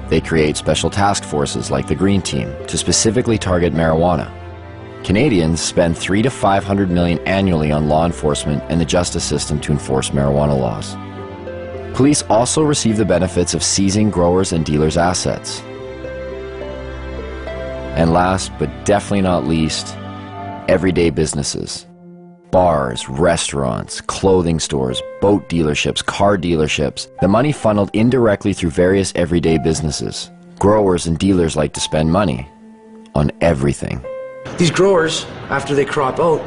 They create special task forces like the Green Team to specifically target marijuana. Canadians spend $300 to $500 million annually on law enforcement and the justice system to enforce marijuana laws. Police also receive the benefits of seizing growers' and dealers' assets. And last, but definitely not least, everyday businesses. Bars, restaurants, clothing stores, boat dealerships, car dealerships. The money funneled indirectly through various everyday businesses. Growers and dealers like to spend money on everything. These growers, after they crop out,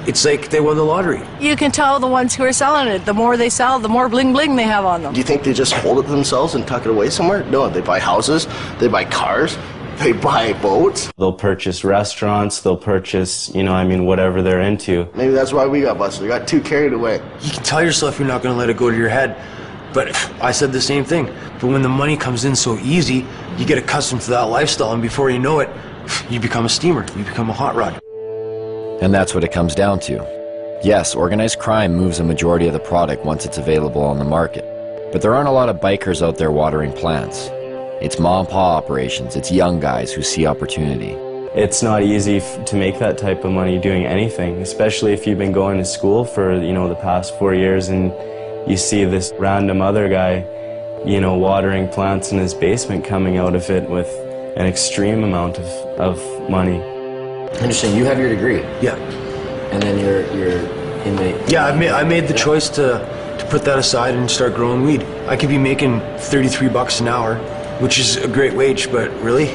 it's like they won the lottery. You can tell the ones who are selling it. The more they sell, the more bling bling they have on them. Do you think they just hold it themselves and tuck it away somewhere? No, they buy houses, they buy cars, they buy boats. They'll purchase restaurants, they'll purchase, whatever they're into. Maybe that's why we got busted. We got too carried away. You can tell yourself you're not going to let it go to your head. But I said the same thing. But when the money comes in so easy, you get accustomed to that lifestyle, and before you know it, you become a steamer, you become a hot rod. And that's what it comes down to. Yes, organized crime moves a majority of the product once it's available on the market. But there aren't a lot of bikers out there watering plants. It's mom-and-pop operations, it's young guys who see opportunity. It's not easy to make that type of money doing anything, especially if you've been going to school for, the past 4 years and you see this random other guy, watering plants in his basement coming out of it with an extreme amount of money. Interesting. You have your degree. Yeah. And then you're in the... Yeah, I made the choice to put that aside and start growing weed. I could be making $33 an hour, which is a great wage, but really,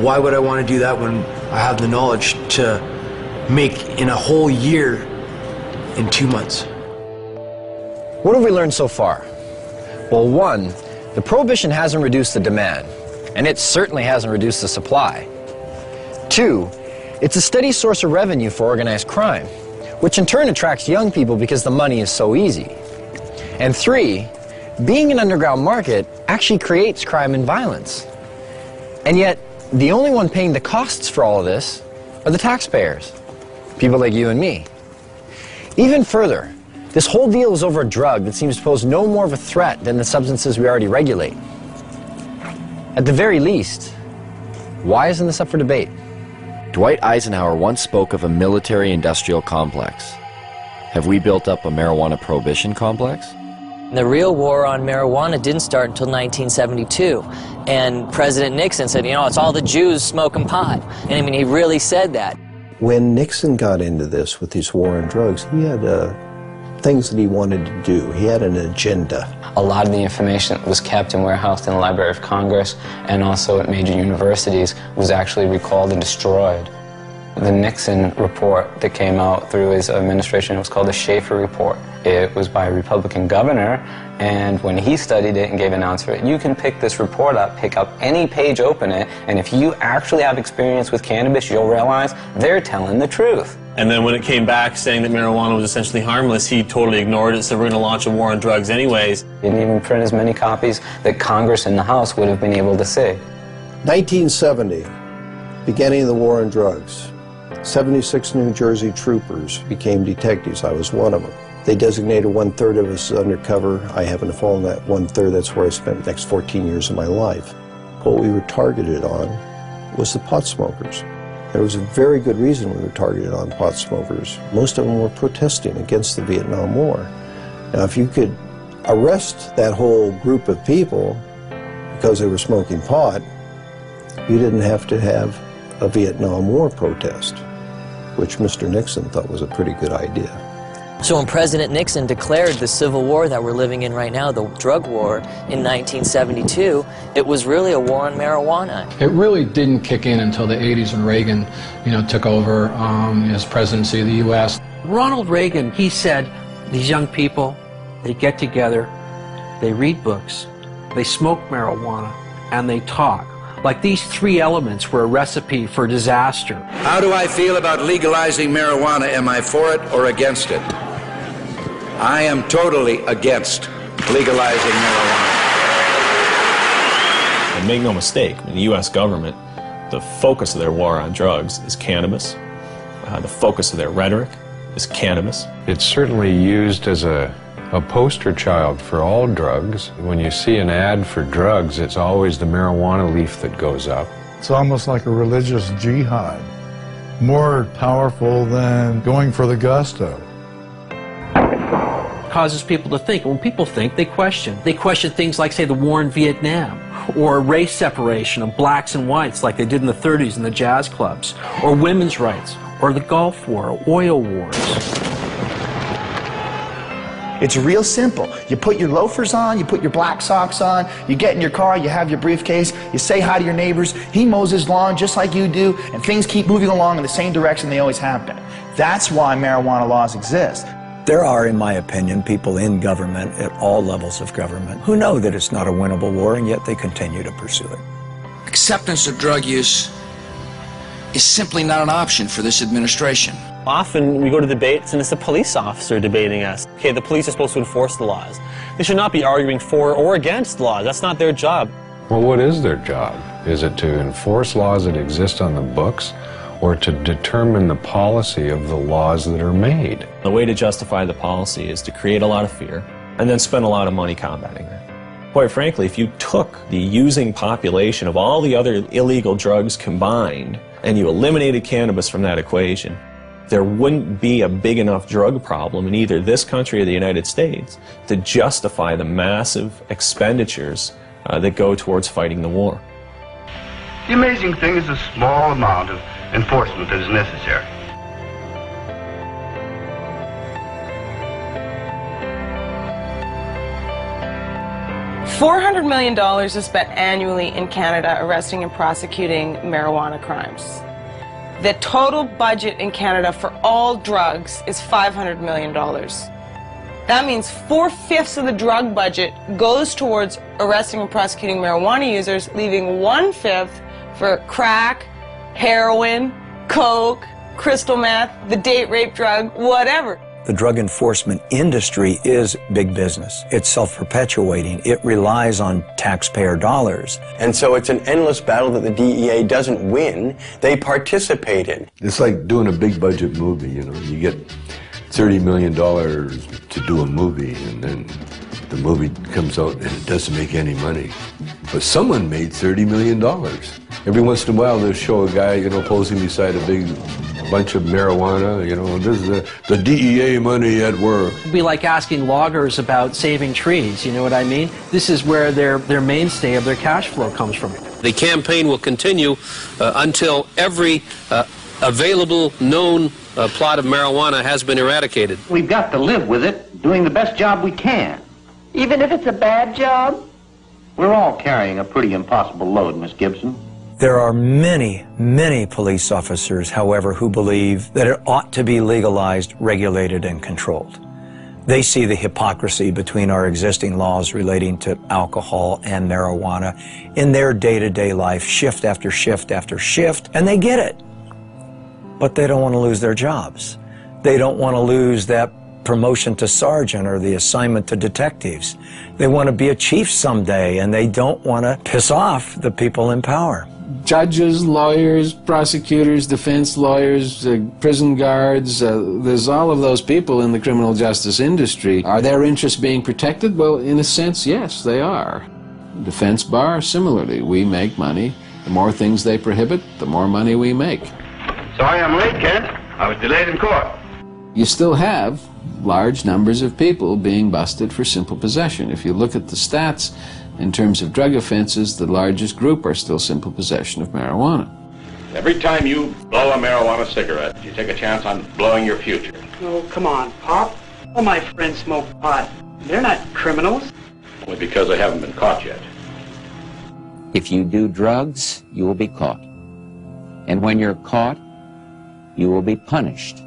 why would I want to do that when I have the knowledge to make in a whole year in 2 months? What have we learned so far? Well, one, the prohibition hasn't reduced the demand, and it certainly hasn't reduced the supply. Two, it's a steady source of revenue for organized crime, which in turn attracts young people because the money is so easy. And three, being an underground market actually creates crime and violence. And yet, the only one paying the costs for all of this are the taxpayers, people like you and me. Even further, this whole deal is over a drug that seems to pose no more of a threat than the substances we already regulate. At the very least, why isn't this up for debate? Dwight Eisenhower once spoke of a military-industrial complex. Have we built up a marijuana prohibition complex? The real war on marijuana didn't start until 1972, and President Nixon said, it's all the Jews smoking pot. And he really said that. When Nixon got into this with his war on drugs, he had things that he wanted to do. He had an agenda. A lot of the information that was kept and warehoused in the Library of Congress and also at major universities was actually recalled and destroyed. The Nixon report that came out through his administration was called the Schaefer Report. It was by a Republican governor, and when he studied it and gave an answer, you can pick this report up, pick up any page, open it, and if you actually have experience with cannabis, you'll realize they're telling the truth. And then when it came back saying that marijuana was essentially harmless, he totally ignored it, said we're going to launch a war on drugs anyways. He didn't even print as many copies that Congress and the House would have been able to see. 1970, beginning of the war on drugs. 76 New Jersey troopers became detectives. I was one of them. They designated 1/3 of us as undercover. I happened to fall in that 1/3. That's where I spent the next 14 years of my life. What we were targeted on was the pot smokers. There was a very good reason we were targeted on pot smokers. Most of them were protesting against the Vietnam War. Now, if you could arrest that whole group of people because they were smoking pot, you didn't have to have a Vietnam War protest, which Mr. Nixon thought was a pretty good idea. So when President Nixon declared the civil war that we're living in right now, the drug war, in 1972, it was really a war on marijuana. It really didn't kick in until the 80s when Reagan, took over his presidency of the U.S. Ronald Reagan, he said, these young people, they get together, they read books, they smoke marijuana, and they talk. Like these three elements were a recipe for disaster. How do I feel about legalizing marijuana? Am I for it or against it? I am totally against legalizing marijuana. And make no mistake, the U.S. government, the focus of their war on drugs is cannabis. The focus of their rhetoric is cannabis. It's certainly used as a poster child for all drugs. When you see an ad for drugs, it's always the marijuana leaf that goes up. It's almost like a religious jihad, more powerful than going for the gusto. Causes people to think. When people think, they question. They question things like, say, the war in Vietnam, or race separation of blacks and whites like they did in the 30s in the jazz clubs, or women's rights, or the Gulf War, or oil wars. It's real simple. You put your loafers on, you put your black socks on, you get in your car, you have your briefcase, you say hi to your neighbors, he mows his lawn just like you do, and things keep moving along in the same direction they always have been. That's why marijuana laws exist. There are, in my opinion, people in government at all levels of government who know that it's not a winnable war, and yet they continue to pursue it. Acceptance of drug use is simply not an option for this administration. Often we go to debates and it's a police officer debating us. Okay, the police are supposed to enforce the laws. They should not be arguing for or against laws. That's not their job. Well, what is their job? Is it to enforce laws that exist on the books, or to determine the policy of the laws that are made? The way to justify the policy is to create a lot of fear and then spend a lot of money combating it. Quite frankly, if you took the using population of all the other illegal drugs combined and you eliminated cannabis from that equation, there wouldn't be a big enough drug problem in either this country or the United States to justify the massive expenditures that go towards fighting the war. The amazing thing is the small amount of enforcement that is necessary. $400 million is spent annually in Canada arresting and prosecuting marijuana crimes. The total budget in Canada for all drugs is $500 million. That means 4/5 of the drug budget goes towards arresting and prosecuting marijuana users, leaving 1/5 for crack, heroin, coke, crystal meth, the date rape drug, whatever. The drug enforcement industry is big business. It's self-perpetuating. It relies on taxpayer dollars. And so it's an endless battle that the DEA doesn't win, they participate in. It's like doing a big budget movie, you know. You get $30 million to do a movie, and then the movie comes out and it doesn't make any money. But someone made $30 million. Every once in a while they'll show a guy, you know, posing beside a big bunch of marijuana, you know, this is the DEA money at work. It'd be like asking loggers about saving trees, you know what I mean? This is where their mainstay of their cash flow comes from. The campaign will continue until every available known plot of marijuana has been eradicated. We've got to live with it, doing the best job we can. Even if it's a bad job? We're all carrying a pretty impossible load, Miss Gibson. There are many, many police officers, however, who believe that it ought to be legalized, regulated, and controlled. They see the hypocrisy between our existing laws relating to alcohol and marijuana in their day-to-day life, shift after shift after shift, and they get it. But they don't want to lose their jobs. They don't want to lose that promotion to sergeant or the assignment to detectives. They want to be a chief someday, and they don't want to piss off the people in power. Judges, lawyers, prosecutors, defense lawyers, prison guards, there's all of those people in the criminal justice industry. Are their interests being protected? Well, in a sense, yes, they are. Defense bar, similarly, we make money. The more things they prohibit, the more money we make. Sorry I'm late, Kent. I was delayed in court. You still have large numbers of people being busted for simple possession. If you look at the stats, in terms of drug offenses, the largest group are still simple possession of marijuana. Every time you blow a marijuana cigarette, you take a chance on blowing your future. Oh, come on, Pop. All my friends smoke pot. They're not criminals. Only because they haven't been caught yet. If you do drugs, you will be caught. And when you're caught, you will be punished.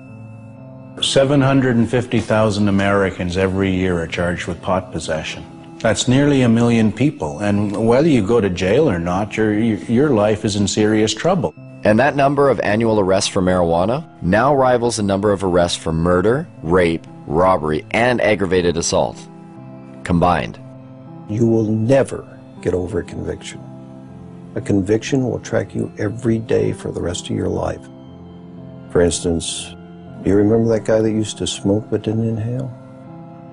750,000 Americans every year are charged with pot possession. That's nearly 1 million people, and whether you go to jail or not, your life is in serious trouble. And that number of annual arrests for marijuana now rivals the number of arrests for murder, rape, robbery, and aggravated assault combined. You will never get over a conviction. A conviction will track you every day for the rest of your life. For instance, do you remember that guy that used to smoke but didn't inhale?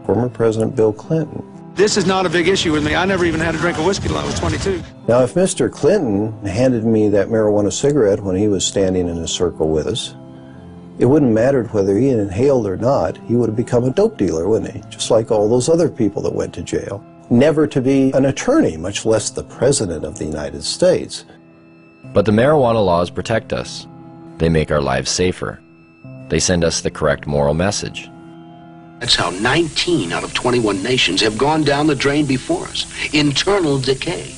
Former President Bill Clinton. This is not a big issue with me. I never even had a drink of whiskey till I was 22. Now, if Mr. Clinton handed me that marijuana cigarette when he was standing in a circle with us, it wouldn't matter whether he inhaled or not. He would have become a dope dealer, wouldn't he? Just like all those other people that went to jail. Never to be an attorney, much less the President of the United States. But the marijuana laws protect us. They make our lives safer. They send us the correct moral message. That's how 19 out of 21 nations have gone down the drain before us. Internal decay.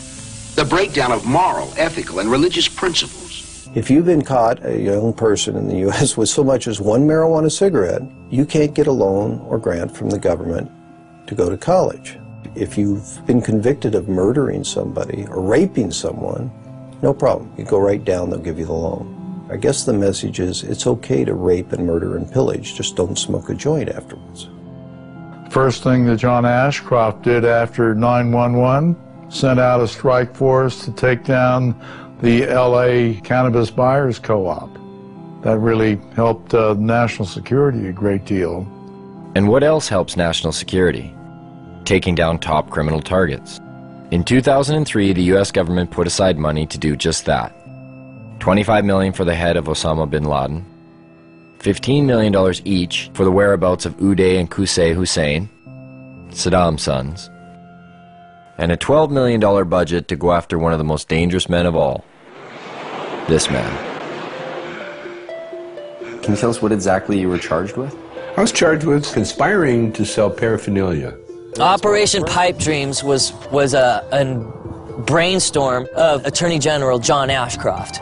The breakdown of moral, ethical, and religious principles. If you've been caught, a young person in the U.S., with so much as one marijuana cigarette, you can't get a loan or grant from the government to go to college. If you've been convicted of murdering somebody or raping someone, no problem. You go right down, they'll give you the loan. I guess the message is it's okay to rape and murder and pillage, just don't smoke a joint afterwards. First thing that John Ashcroft did after 9/11, sent out a strike force to take down the LA Cannabis Buyers Co-op. That really helped national security a great deal. And what else helps national security? Taking down top criminal targets. In 2003, the US government put aside money to do just that. $25 million for the head of Osama bin Laden, $15 million each for the whereabouts of Uday and Qusay Hussein, Saddam's sons, and a $12 million budget to go after one of the most dangerous men of all, this man. Can you tell us what exactly you were charged with? I was charged with conspiring to sell paraphernalia. Operation Pipe Dreams was a brainstorm of Attorney General John Ashcroft.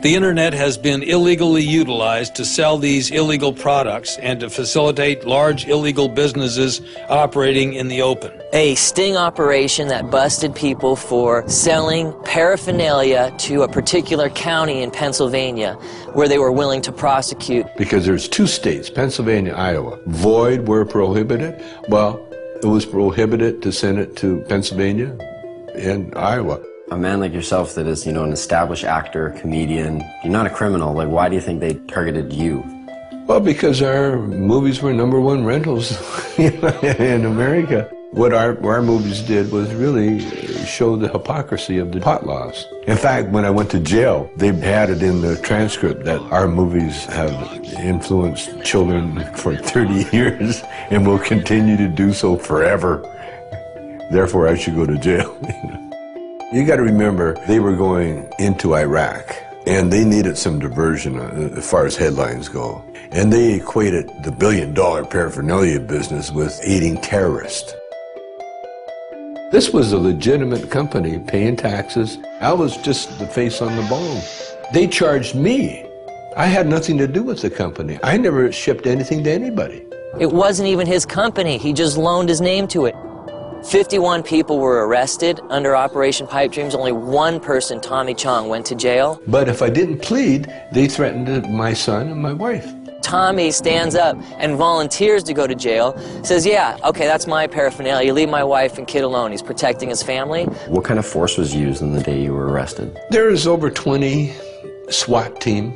The internet has been illegally utilized to sell these illegal products and to facilitate large illegal businesses operating in the open. A sting operation that busted people for selling paraphernalia to a particular county in Pennsylvania where they were willing to prosecute. Because there's two states, Pennsylvania, Iowa. Void were prohibited. Well, it was prohibited to send it to Pennsylvania and Iowa. A man like yourself that is, an established actor, comedian, you're not a criminal. Like, why do you think they targeted you? Well, because our movies were #1 rentals in America. What our movies did was really show the hypocrisy of the pot laws. In fact, when I went to jail, they had it in the transcript that our movies have influenced children for 30 years and will continue to do so forever. Therefore, I should go to jail. You got to remember, they were going into Iraq, and they needed some diversion as far as headlines go. And they equated the $1 billion paraphernalia business with aiding terrorists. This was a legitimate company paying taxes. I was just the face on the bone. They charged me. I had nothing to do with the company. I never shipped anything to anybody. It wasn't even his company. He just loaned his name to it. 51 people were arrested under Operation Pipe Dreams. Only one person, Tommy Chong, went to jail. But if I didn't plead, they threatened my son and my wife. Tommy stands up and volunteers to go to jail, says, yeah, okay, that's my paraphernalia. Leave my wife and kid alone. He's protecting his family. What kind of force was used on the day you were arrested? There's over 20 SWAT team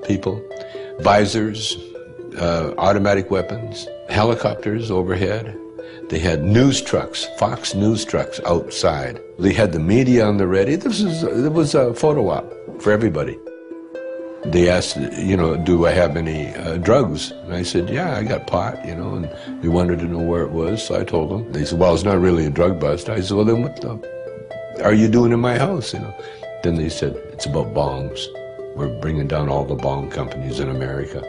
people, visors, automatic weapons, helicopters overhead. They had news trucks, Fox News trucks outside. They had the media on the ready. It was a photo op for everybody. They asked, do I have any drugs? And I said, yeah, I got pot, and they wanted to know where it was, so I told them. They said, well, it's not really a drug bust. I said, well, then what the are you doing in my house, Then they said, it's about bongs. We're bringing down all the bong companies in America.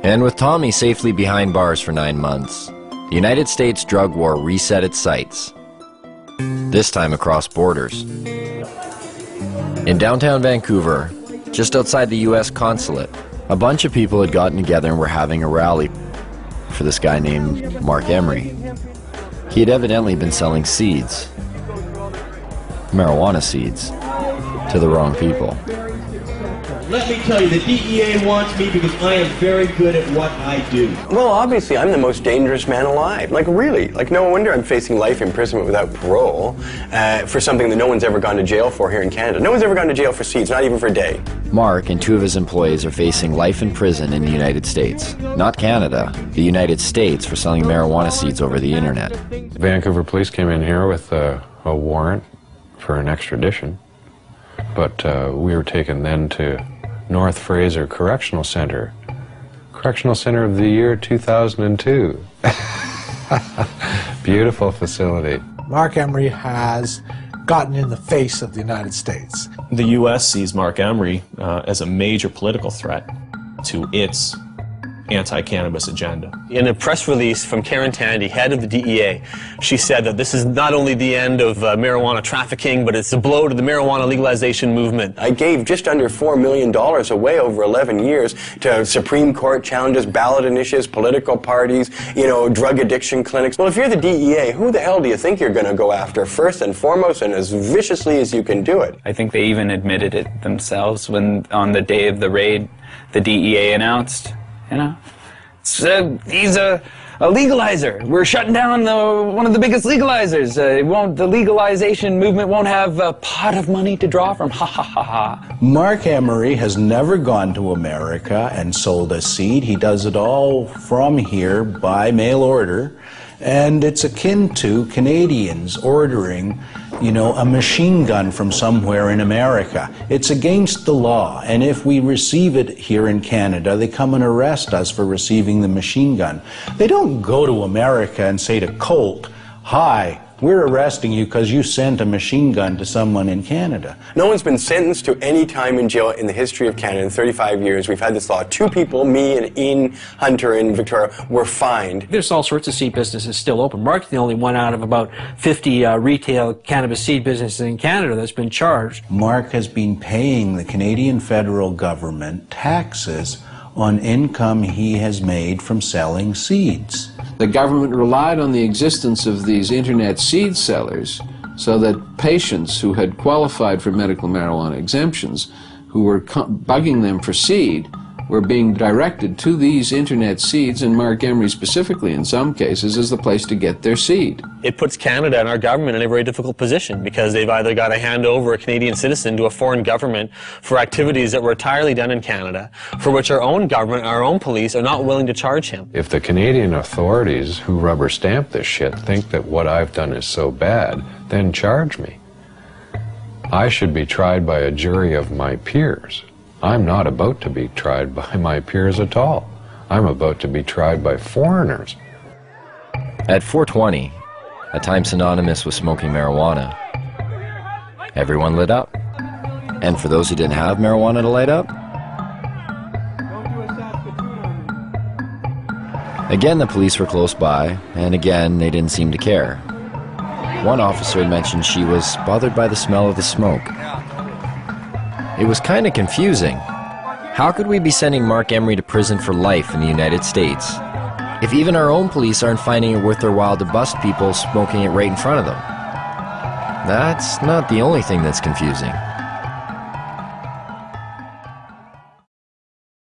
And with Tommy safely behind bars for 9 months, the United States drug war reset its sights, this time across borders. In downtown Vancouver, just outside the US consulate, a bunch of people had gotten together and were having a rally for this guy named Mark Emery. He had evidently been selling seeds, marijuana seeds, to the wrong people. let me tell you, the DEA wants me because I am very good at what I do. Well, obviously, I'm the most dangerous man alive. Like, really. Like, no wonder I'm facing life imprisonment without parole for something that no one's ever gone to jail for here in Canada. No one's ever gone to jail for seeds, not even for a day. Mark and 2 of his employees are facing life in prison in the United States. Not Canada, the United States, for selling marijuana seeds over the internet. Vancouver police came in here with a warrant for an extradition, but we were taken then to North Fraser Correctional Center. Correctional Center of the year 2002. Beautiful facility. Mark Emery has gotten in the face of the United States. The U.S. sees Mark Emery as a major political threat to its anti-cannabis agenda. In a press release from Karen Tandy, head of the DEA, she said that this is not only the end of marijuana trafficking, but it's a blow to the marijuana legalization movement. I gave just under $4 million away over 11 years to Supreme Court challenges, ballot initiatives, political parties, you know, drug addiction clinics. Well, if you're the DEA, who the hell do you think you're going to go after first and foremost and as viciously as you can do it? I think they even admitted it themselves when on the day of the raid, the DEA announced, you know, he's a legalizer. We're shutting down one of the biggest legalizers. The legalization movement won't have a pot of money to draw from. Ha ha ha ha. Mark Emery has never gone to America and sold a seed. He does it all from here by mail order. And it's akin to Canadians ordering, you know, a machine gun from somewhere in America. It's against the law, and if we receive it here in Canada, they come and arrest us for receiving the machine gun. They don't go to America and say to Colt, "Hi, we're arresting you because you sent a machine gun to someone in Canada." No one's been sentenced to any time in jail in the history of Canada in 35 years. We've had this law. 2 people, me and Ian Hunter in Victoria, were fined. There's all sorts of seed businesses still open. Mark's the only one out of about 50 retail cannabis seed businesses in Canada that's been charged. Mark has been paying the Canadian federal government taxes on income he has made from selling seeds. The government relied on the existence of these internet seed sellers so that patients who had qualified for medical marijuana exemptions, who were bugging them for seed, were being directed to these internet seeds, and Mark Emery specifically in some cases is the place to get their seed. It puts Canada and our government in a very difficult position because they've either got to hand over a Canadian citizen to a foreign government for activities that were entirely done in Canada, for which our own government, our own police are not willing to charge him. If the Canadian authorities who rubber stamp this shit think that what I've done is so bad, then charge me. I should be tried by a jury of my peers. I'm not about to be tried by my peers at all. I'm about to be tried by foreigners. At 420, a time synonymous with smoking marijuana, everyone lit up. And for those who didn't have marijuana to light up, again the police were close by, and again they didn't seem to care. One officer mentioned she was bothered by the smell of the smoke. It was kind of confusing. How could we be sending Mark Emery to prison for life in the United States if even our own police aren't finding it worth their while to bust people smoking it right in front of them? That's not the only thing that's confusing.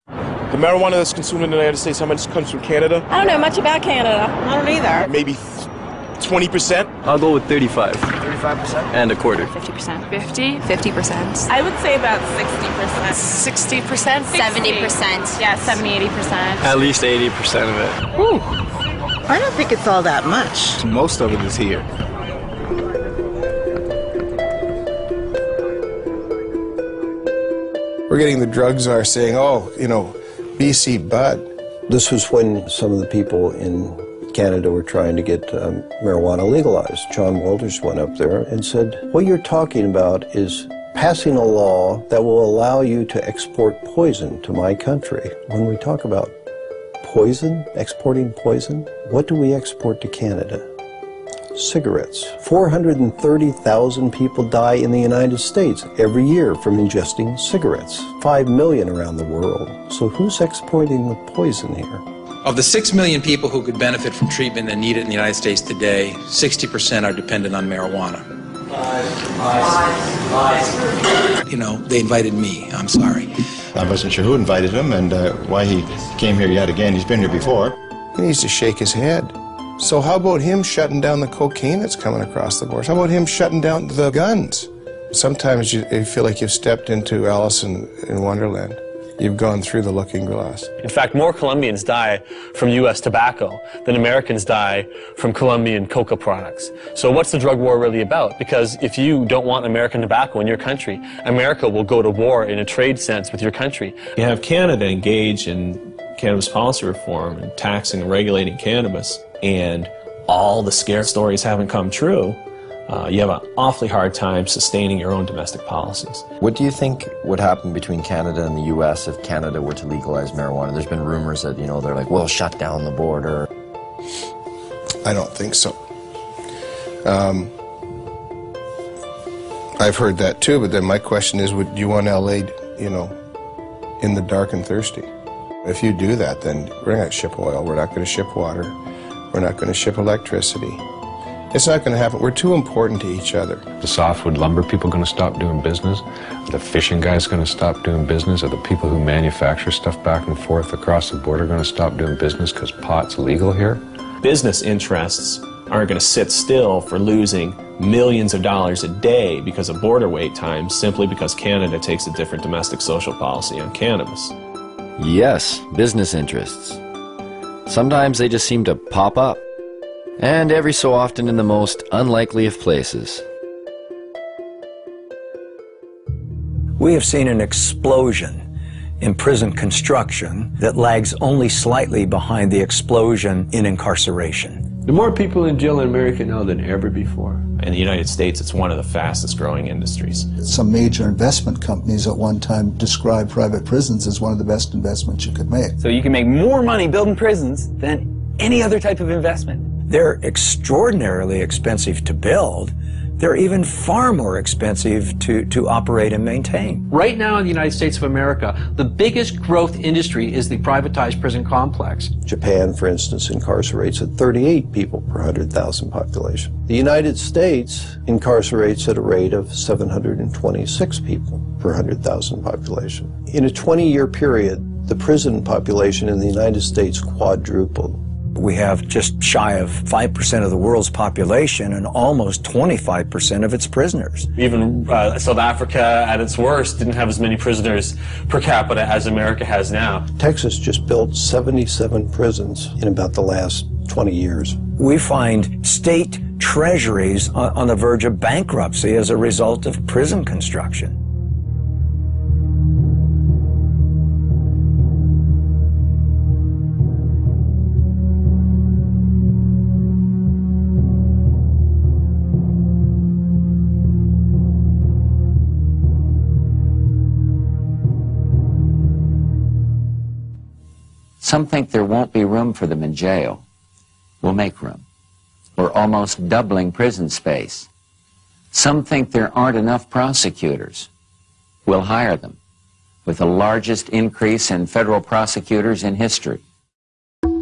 The marijuana that's consumed in the United States, how much comes from Canada? I don't know much about Canada. I don't either. Maybe 20%? I'll go with 35. 35%? And a quarter. 50%. 50%. I would say about 60%. 60%? 70%. Yeah, 70-80%. At least 80% of it. Ooh, I don't think it's all that much. Most of it is here. We're getting the drug czar saying, oh, you know, BC bud. This was when some of the people in Canada were trying to get marijuana legalized. John Walters went up there and said, what you're talking about is passing a law that will allow you to export poison to my country. When we talk about poison, exporting poison, what do we export to Canada? Cigarettes. 430,000 people die in the United States every year from ingesting cigarettes. 5 million around the world. So who's exporting the poison here? Of the 6 million people who could benefit from treatment and need it in the United States today, 60% are dependent on marijuana. You know, they invited me. I'm sorry. I wasn't sure who invited him and why he came here yet again. He's been here before. He needs to shake his head. So how about him shutting down the cocaine that's coming across the borders? How about him shutting down the guns? Sometimes you feel like you've stepped into Alice in Wonderland. You've gone through the looking glass. In fact, more Colombians die from U.S. tobacco than Americans die from Colombian coca products. So what's the drug war really about? Because if you don't want American tobacco in your country, America will go to war in a trade sense with your country. You have Canada engage in cannabis policy reform and taxing and regulating cannabis, and all the scare stories haven't come true. You have an awfully hard time sustaining your own domestic policies. What do you think would happen between Canada and the U.S. if Canada were to legalize marijuana? There's been rumors that, they're like, we'll shut down the border. I don't think so. I've heard that too, but then my question is, would you want L.A., in the dark and thirsty? If you do that, then we're not going to ship oil, we're not going to ship water, we're not going to ship electricity. It's not going to happen. We're too important to each other. The softwood lumber people going to stop doing business? Are the fishing guys going to stop doing business? Are the people who manufacture stuff back and forth across the border going to stop doing business because pot's legal here? Business interests aren't going to sit still for losing millions of dollars a day because of border wait times simply because Canada takes a different domestic social policy on cannabis. Yes, business interests. Sometimes they just seem to pop up. And every so often in the most unlikely of places. We have seen an explosion in prison construction that lags only slightly behind the explosion in incarceration. There are more people in jail in America now than ever before. In the United States, it's one of the fastest growing industries. Some major investment companies at one time described private prisons as one of the best investments you could make. So you can make more money building prisons than any other type of investment. They're extraordinarily expensive to build. They're even far more expensive to operate and maintain. Right now in the United States of America, the biggest growth industry is the privatized prison complex. Japan, for instance, incarcerates at 38 people per 100,000 population. The United States incarcerates at a rate of 726 people per 100,000 population. In a 20-year period, the prison population in the United States quadrupled. We have just shy of 5% of the world's population and almost 25% of its prisoners. Even South Africa, at its worst, didn't have as many prisoners per capita as America has now. Texas just built 77 prisons in about the last 20 years. We find state treasuries on the verge of bankruptcy as a result of prison construction. Some think there won't be room for them in jail. We'll make room. We're almost doubling prison space. Some think there aren't enough prosecutors. We'll hire them, with the largest increase in federal prosecutors in history.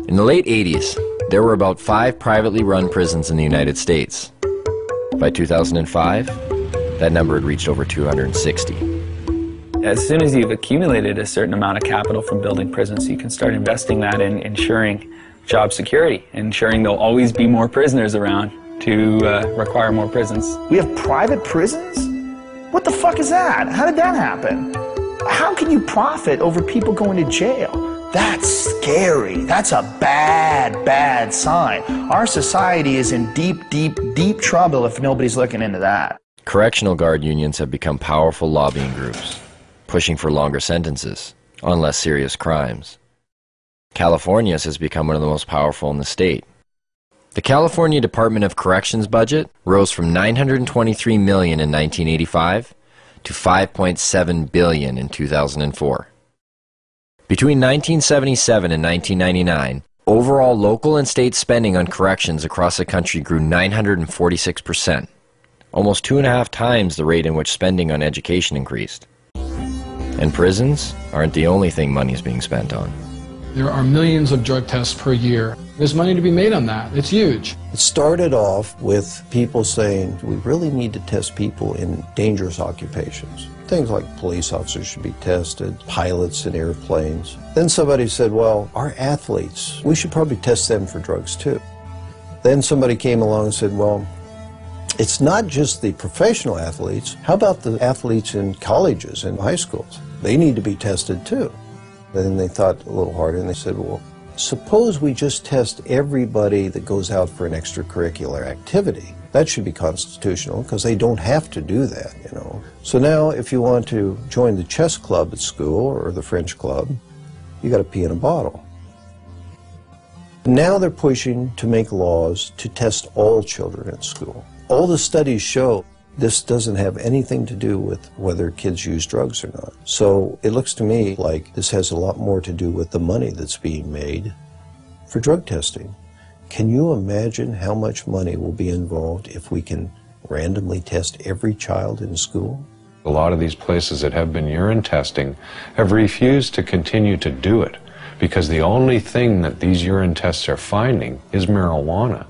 In the late 80s, there were about 5 privately run prisons in the United States. By 2005, that number had reached over 260. As soon as you've accumulated a certain amount of capital from building prisons, you can start investing that in ensuring job security, ensuring there'll always be more prisoners around to require more prisons. We have private prisons? What the fuck is that? How did that happen? How can you profit over people going to jail? That's scary. That's a bad, bad sign. Our society is in deep, deep, deep trouble if nobody's looking into that. Correctional guard unions have become powerful lobbying groups, pushing for longer sentences on less serious crimes. California's has become one of the most powerful in the state. The California Department of Corrections budget rose from $923 million in 1985 to $5.7 billion in 2004. Between 1977 and 1999, overall local and state spending on corrections across the country grew 946%, almost 2.5 times the rate in which spending on education increased. And prisons aren't the only thing money is being spent on. There are millions of drug tests per year. There's money to be made on that. It's huge. It started off with people saying we really need to test people in dangerous occupations. Things like police officers should be tested, pilots in airplanes. Then somebody said, well, our athletes, we should probably test them for drugs too. Then somebody came along and said, well, it's not just the professional athletes. How about the athletes in colleges and high schools? They need to be tested too. Then they thought a little harder and they said, well, suppose we just test everybody that goes out for an extracurricular activity. That should be constitutional because they don't have to do that, you know. So now if you want to join the chess club at school or the French club, you got to pee in a bottle. Now they're pushing to make laws to test all children at school. All the studies show this doesn't have anything to do with whether kids use drugs or not. So it looks to me like this has a lot more to do with the money that's being made for drug testing. Can you imagine how much money will be involved if we can randomly test every child in school? A lot of these places that have been urine testing have refused to continue to do it because the only thing that these urine tests are finding is marijuana.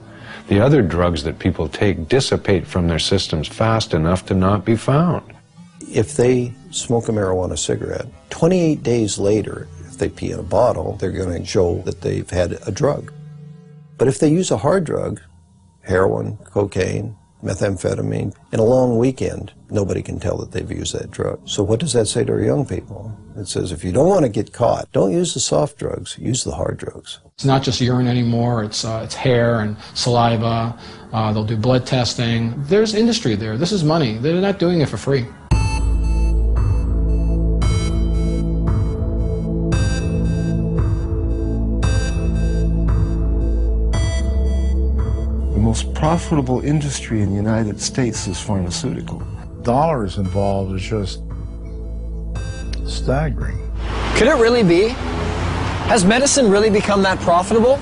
The other drugs that people take dissipate from their systems fast enough to not be found. If they smoke a marijuana cigarette, 28 days later, if they pee in a bottle, they're going to show that they've had a drug. But if they use a hard drug, heroin, cocaine, methamphetamine, in a long weekend, nobody can tell that they've used that drug. So what does that say to our young people? It says if you don't want to get caught, don't use the soft drugs, use the hard drugs. It's not just urine anymore, it's hair and saliva. They'll do blood testing. There's industry there. This is money. They're not doing it for free. The most profitable industry in the United States is pharmaceutical. Dollars involved is just staggering. Could it really be? Has medicine really become that profitable?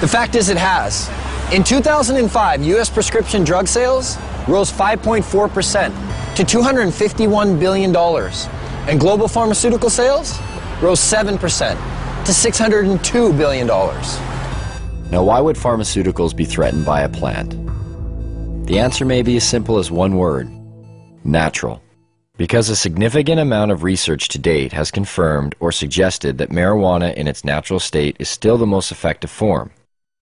The fact is it has. In 2005, U.S. prescription drug sales rose 5.4% to $251 billion, and global pharmaceutical sales rose 7% to $602 billion. Now, why would pharmaceuticals be threatened by a plant? The answer may be as simple as one word: natural. Because a significant amount of research to date has confirmed or suggested that marijuana in its natural state is still the most effective form.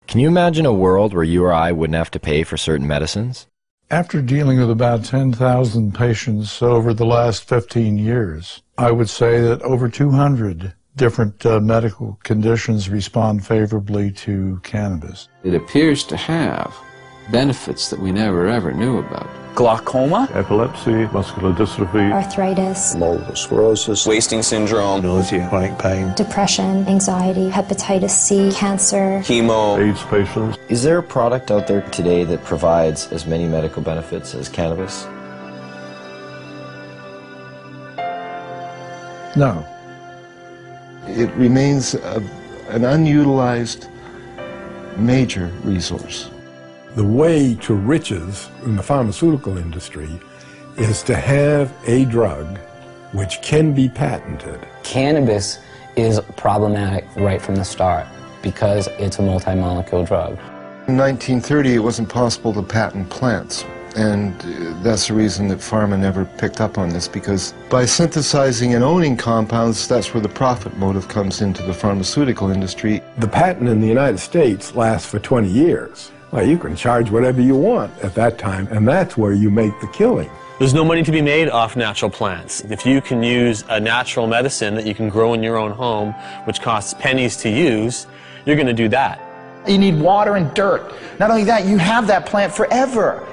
Can you imagine a world where you or I wouldn't have to pay for certain medicines? After dealing with about 10,000 patients over the last 15 years, I would say that over 200 different medical conditions respond favorably to cannabis. It appears to have benefits that we never ever knew about. Glaucoma, epilepsy, muscular dystrophy, arthritis, multiple sclerosis, wasting syndrome, nausea, chronic pain, depression, anxiety, hepatitis C, cancer, chemo, AIDS patients. Is there a product out there today that provides as many medical benefits as cannabis? No. It remains an unutilized major resource. The way to riches in the pharmaceutical industry is to have a drug which can be patented. Cannabis is problematic right from the start because it's a multi-molecule drug. In 1930, it wasn't possible to patent plants. And that's the reason that pharma never picked up on this, because by synthesizing and owning compounds, that's where the profit motive comes into the pharmaceutical industry. The patent in the United States lasts for 20 years. Well, you can charge whatever you want at that time, and that's where you make the killing. There's no money to be made off natural plants. If you can use a natural medicine that you can grow in your own home, which costs pennies to use, you're going to do that. You need water and dirt. Not only that, you have that plant forever.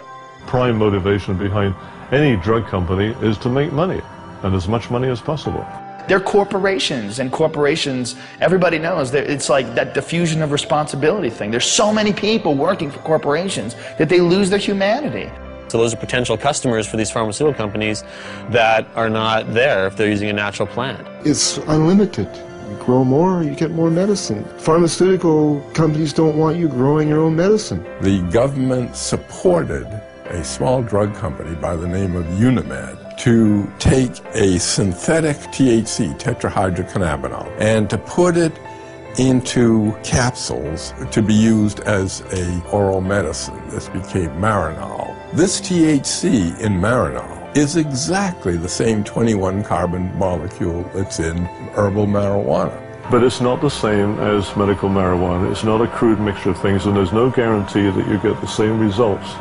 Prime motivation behind any drug company is to make money, and as much money as possible. They're corporations, and corporations, everybody knows that it's like that diffusion of responsibility thing. There's so many people working for corporations that they lose their humanity. So those are potential customers for these pharmaceutical companies that are not there if they're using a natural plant. It's unlimited. You grow more, you get more medicine. Pharmaceutical companies don't want you growing your own medicine. The government supported a small drug company by the name of Unimed to take a synthetic THC, tetrahydrocannabinol, and to put it into capsules to be used as a oral medicine. This became Marinol. This THC in Marinol is exactly the same 21 carbon molecule that's in herbal marijuana. But it's not the same as medical marijuana. It's not a crude mixture of things, and there's no guarantee that you get the same results.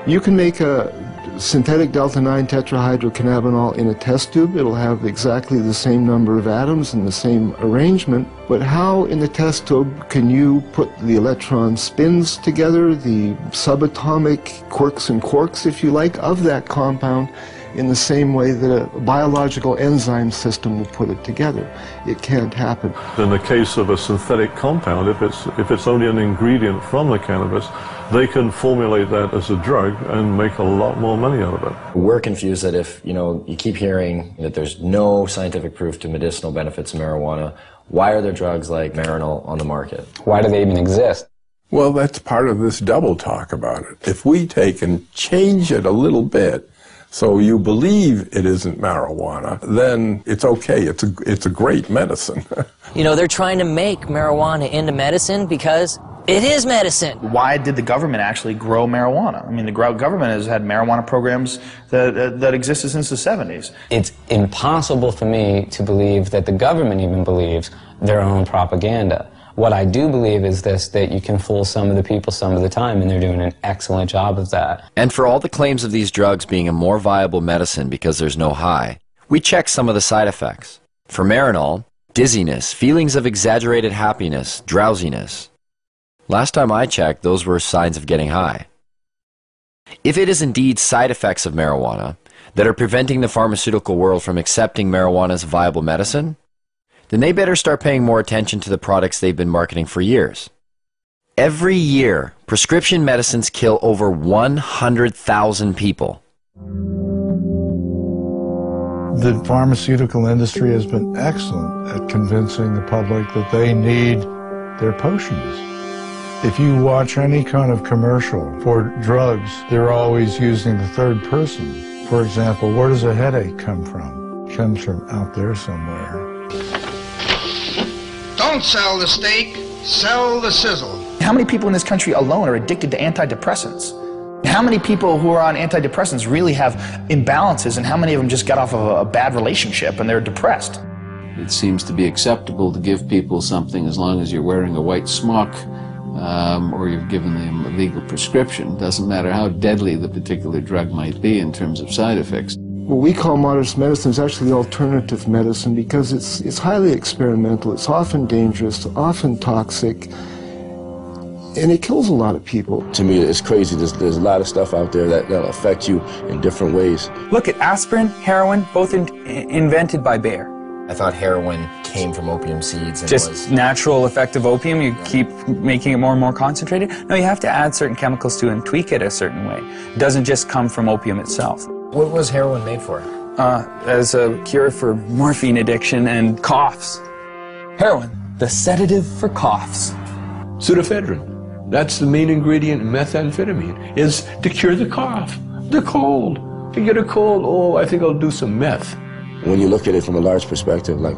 You can make a synthetic delta-9 tetrahydrocannabinol in a test tube. It'll have exactly the same number of atoms and the same arrangement, but how in the test tube can you put the electron spins together, the subatomic quirks and quarks, if you like, of that compound in the same way that a biological enzyme system will put it together? It can't happen. In the case of a synthetic compound, if it's only an ingredient from the cannabis, they can formulate that as a drug and make a lot more money out of it. We're confused that if, you keep hearing that there's no scientific proof to medicinal benefits of marijuana, why are there drugs like Marinol on the market? Why do they even exist? Well, that's part of this double talk about it. If we take and change it a little bit so you believe it isn't marijuana, then it's okay. It's a great medicine. They're trying to make marijuana into medicine because it is medicine. Why did the government actually grow marijuana? I mean, the government has had marijuana programs that existed since the 70s. It's impossible for me to believe that the government even believes their own propaganda. What I do believe is this, that you can fool some of the people some of the time, and they're doing an excellent job of that. And for all the claims of these drugs being a more viable medicine because there's no high, we checked some of the side effects. For Marinol, dizziness, feelings of exaggerated happiness, drowsiness. Last time I checked, those were signs of getting high. If it is indeed side effects of marijuana that are preventing the pharmaceutical world from accepting marijuana as a viable medicine, then they better start paying more attention to the products they've been marketing for years. Every year, prescription medicines kill over 100,000 people. The pharmaceutical industry has been excellent at convincing the public that they need their potions. If you watch any kind of commercial for drugs, they're always using the third person. For example, where does a headache come from? It comes from out there somewhere. Don't sell the steak, sell the sizzle. How many people in this country alone are addicted to antidepressants? How many people who are on antidepressants really have imbalances, and how many of them just got off of a bad relationship and they're depressed? It seems to be acceptable to give people something as long as you're wearing a white smock or you've given them a legal prescription. Doesn't matter how deadly the particular drug might be in terms of side effects. What we call modern medicine is actually the alternative medicine because it's highly experimental, it's often dangerous, often toxic, and it kills a lot of people. To me, it's crazy. There's a lot of stuff out there that'll affect you in different ways. Look at aspirin, heroin, both invented by Bayer. I thought heroin came from opium seeds. And Just natural effect of opium, you keep making it more and more concentrated? No, you have to add certain chemicals to it and tweak it a certain way. It doesn't just come from opium itself. What was heroin made for? As a cure for morphine addiction and coughs. Heroin, the sedative for coughs. Pseudoephedrine. That's the main ingredient in methamphetamine, is to cure the cough, the cold. You get a cold, oh, I think I'll do some meth. When you look at it from a large perspective, like,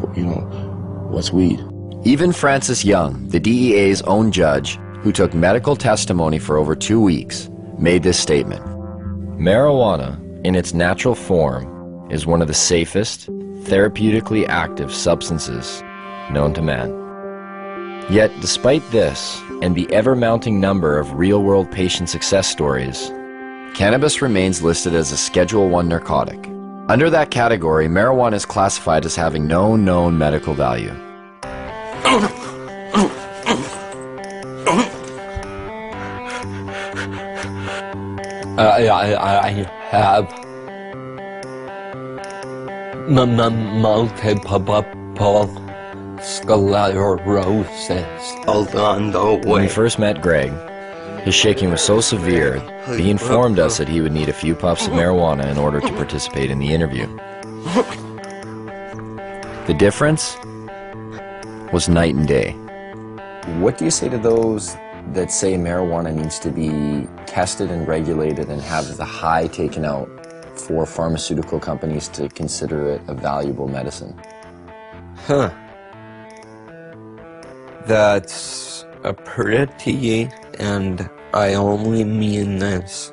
what's weed? Even Francis Young, the DEA's own judge, who took medical testimony for over 2 weeks, made this statement. Marijuana, in its natural form, is one of the safest, therapeutically active substances known to man. Yet, despite this, and the ever-mounting number of real-world patient success stories, cannabis remains listed as a Schedule I narcotic. Under that category, marijuana is classified as having no known medical value. I have multiple sclerosis. Hold on, don't wait. When we first met Greg, his shaking was so severe, he informed us that he would need a few puffs of marijuana in order to participate in the interview. The difference was night and day. What do you say to those that say marijuana needs to be tested and regulated and have the high taken out for pharmaceutical companies to consider it a valuable medicine? That's a pretty, and I only mean this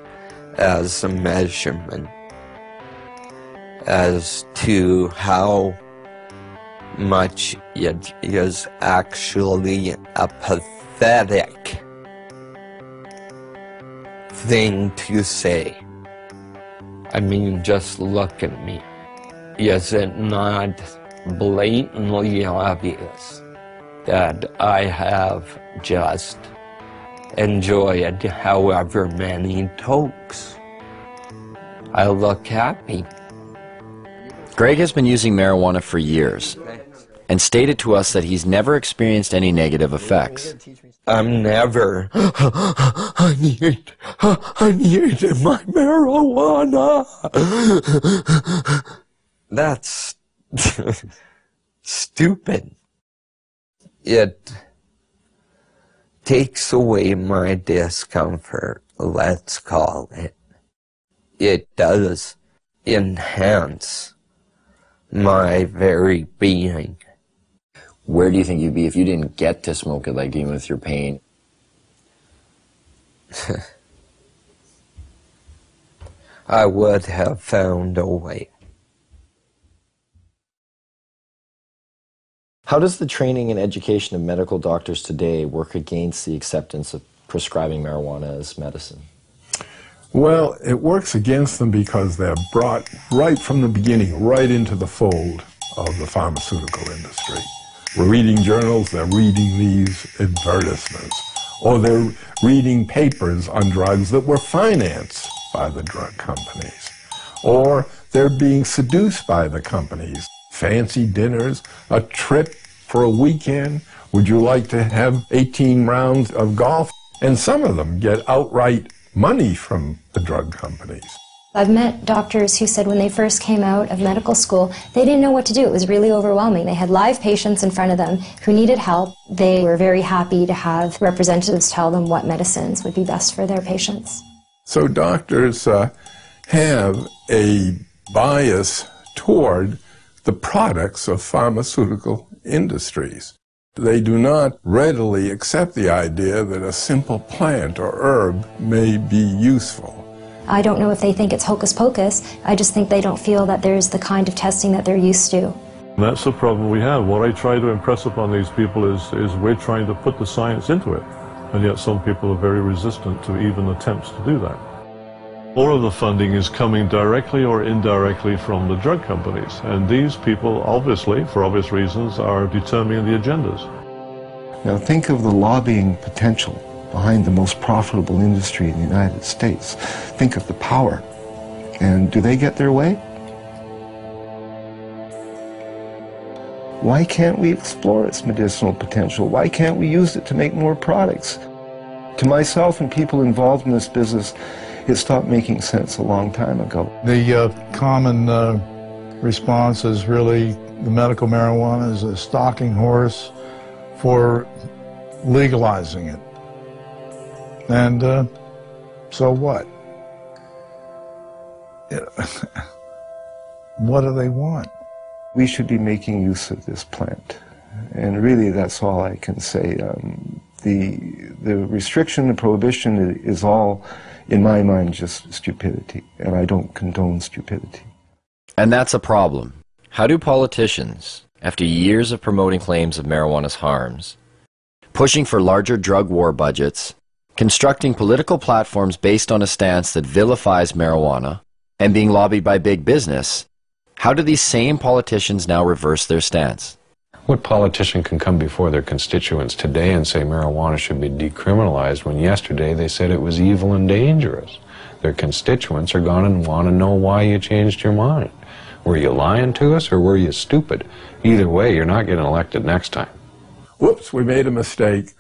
as a measurement, as to how much it is actually a pathetic thing to say. I mean, just look at me. Is it not blatantly obvious that I have just enjoyed however many tokes? I look happy. Greg has been using marijuana for years and stated to us that he's never experienced any negative effects. I'm never, I need my marijuana. That's stupid. It takes away my discomfort, let's call it. It does enhance my very being. Where do you think you'd be if you didn't get to smoke it, like dealing with your pain? I would have found a way. How does the training and education of medical doctors today work against the acceptance of prescribing marijuana as medicine? Well, it works against them because they're brought right from the beginning, right into the fold of the pharmaceutical industry. We're reading journals, they're reading these advertisements, or they're reading papers on drugs that were financed by the drug companies, or they're being seduced by the companies. Fancy dinners, a trip for a weekend. Would you like to have 18 rounds of golf? And some of them get outright money from the drug companies. I've met doctors who said when they first came out of medical school, they didn't know what to do. It was really overwhelming. They had live patients in front of them who needed help. They were very happy to have representatives tell them what medicines would be best for their patients. So doctors have a bias toward the products of pharmaceutical industries. They do not readily accept the idea that a simple plant or herb may be useful. I don't know if they think it's hocus pocus. I just think they don't feel that there's the kind of testing that they're used to. That's the problem we have. What I try to impress upon these people is we're trying to put the science into it, and yet some people are very resistant to even attempts to do that. All of the funding is coming directly or indirectly from the drug companies, and these people, obviously, for obvious reasons, are determining the agendas. Now think of the lobbying potential behind the most profitable industry in the United States. Think of the power. And do they get their way? Why can't we explore its medicinal potential? Why can't we use it to make more products? To myself and people involved in this business, it stopped making sense a long time ago. The common response is really the medical marijuana is a stalking horse for legalizing it. And so what? What do they want? We should be making use of this plant. And really, that's all I can say. The restriction, the prohibition is all, in my mind, just stupidity. And I don't condone stupidity. And that's a problem. How do politicians, after years of promoting claims of marijuana's harms, pushing for larger drug war budgets, constructing political platforms based on a stance that vilifies marijuana, and being lobbied by big business, how do these same politicians now reverse their stance? What politician can come before their constituents today and say marijuana should be decriminalized when yesterday they said it was evil and dangerous? Their constituents are gone and want to know why you changed your mind. Were you lying to us or were you stupid? Either way, you're not getting elected next time. Whoops, we made a mistake.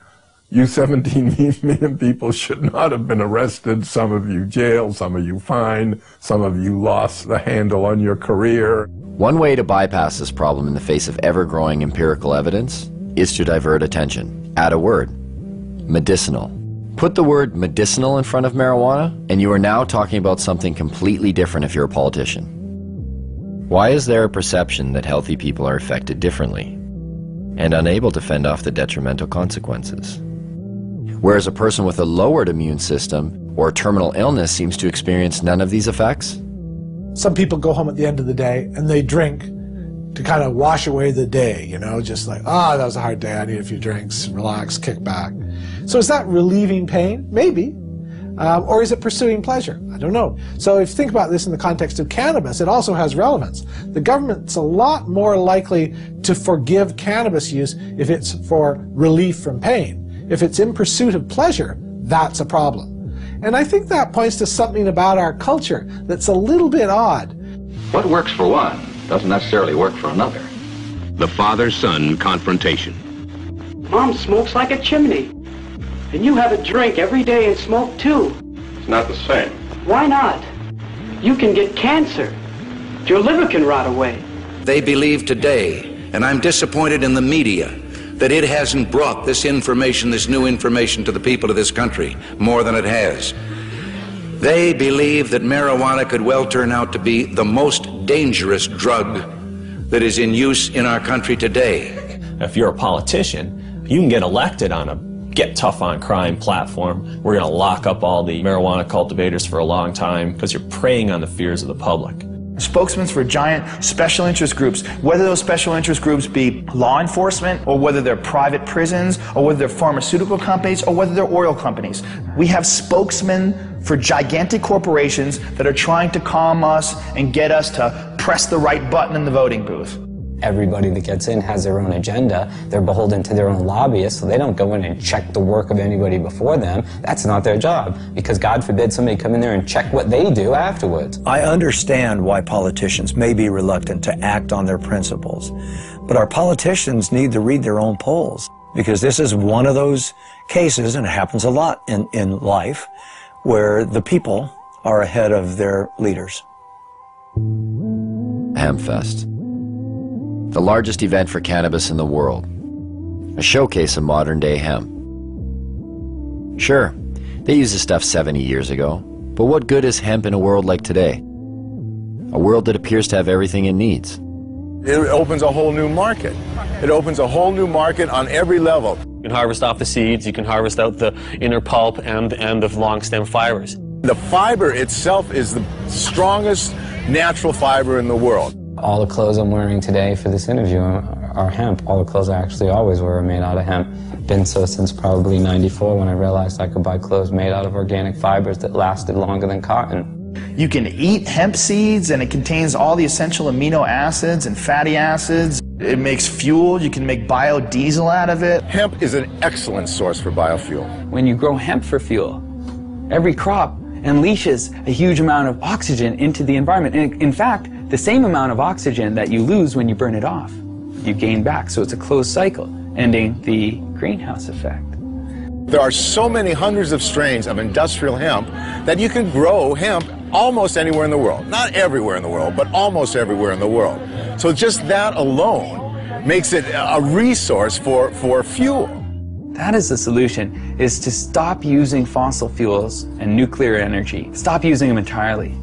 You 17 million people should not have been arrested. Some of you jailed, some of you fined, some of you lost the handle on your career. One way to bypass this problem in the face of ever-growing empirical evidence is to divert attention. Add a word: medicinal. Put the word medicinal in front of marijuana, and you are now talking about something completely different if you're a politician. Why is there a perception that healthy people are affected differently? and unable to fend off the detrimental consequences. Whereas a person with a lowered immune system or terminal illness seems to experience none of these effects. Some people go home at the end of the day and they drink to kind of wash away the day, you know, just like, that was a hard day, I need a few drinks, relax, kick back. So is that relieving pain? Maybe. Or is it pursuing pleasure? I don't know. So if you think about this in the context of cannabis, it also has relevance. The government's a lot more likely to forgive cannabis use if it's for relief from pain. If it's in pursuit of pleasure, that's a problem. And I think that points to something about our culture that's a little bit odd. What works for one doesn't necessarily work for another. The father-son confrontation. Mom smokes like a chimney. And you have a drink every day and smoke too. It's not the same. Why not? You can get cancer. Your liver can rot away. They believe today, and I'm disappointed in the media, that it hasn't brought this information, this new information to the people of this country more than it has. They believe that marijuana could well turn out to be the most dangerous drug that is in use in our country today. If you're a politician, you can get elected on a get tough on crime platform. We're going to lock up all the marijuana cultivators for a long time because you're preying on the fears of the public. Spokesmen for giant special interest groups, whether those special interest groups be law enforcement, or whether they're private prisons, or whether they're pharmaceutical companies, or whether they're oil companies. We have spokesmen for gigantic corporations that are trying to calm us and get us to press the right button in the voting booth. Everybody that gets in has their own agenda. They're beholden to their own lobbyists, so they don't go in and check the work of anybody before them. That's not their job, because God forbid somebody come in there and check what they do afterwards. I understand why politicians may be reluctant to act on their principles, but our politicians need to read their own polls, because this is one of those cases, and it happens a lot in life, where the people are ahead of their leaders. Hempfest, the largest event for cannabis in the world, a showcase of modern-day hemp. Sure, they used the stuff 70 years ago, but what good is hemp in a world like today? A world that appears to have everything it needs. It opens a whole new market. It opens a whole new market on every level. You can harvest off the seeds, you can harvest out the inner pulp and the long stem fibers. The fiber itself is the strongest natural fiber in the world. All the clothes I'm wearing today for this interview are hemp. All the clothes I actually always wear are made out of hemp. Been so since probably '94, when I realized I could buy clothes made out of organic fibers that lasted longer than cotton. You can eat hemp seeds, and it contains all the essential amino acids and fatty acids. It makes fuel. You can make biodiesel out of it. Hemp is an excellent source for biofuel. When you grow hemp for fuel, every crop unleashes a huge amount of oxygen into the environment. And in fact, the same amount of oxygen that you lose when you burn it off, you gain back. So it's a closed cycle, ending the greenhouse effect. There are so many hundreds of strains of industrial hemp that you can grow hemp almost anywhere in the world. Not everywhere in the world, but almost everywhere in the world. So just that alone makes it a resource for fuel. That is the solution, is to stop using fossil fuels and nuclear energy. Stop using them entirely,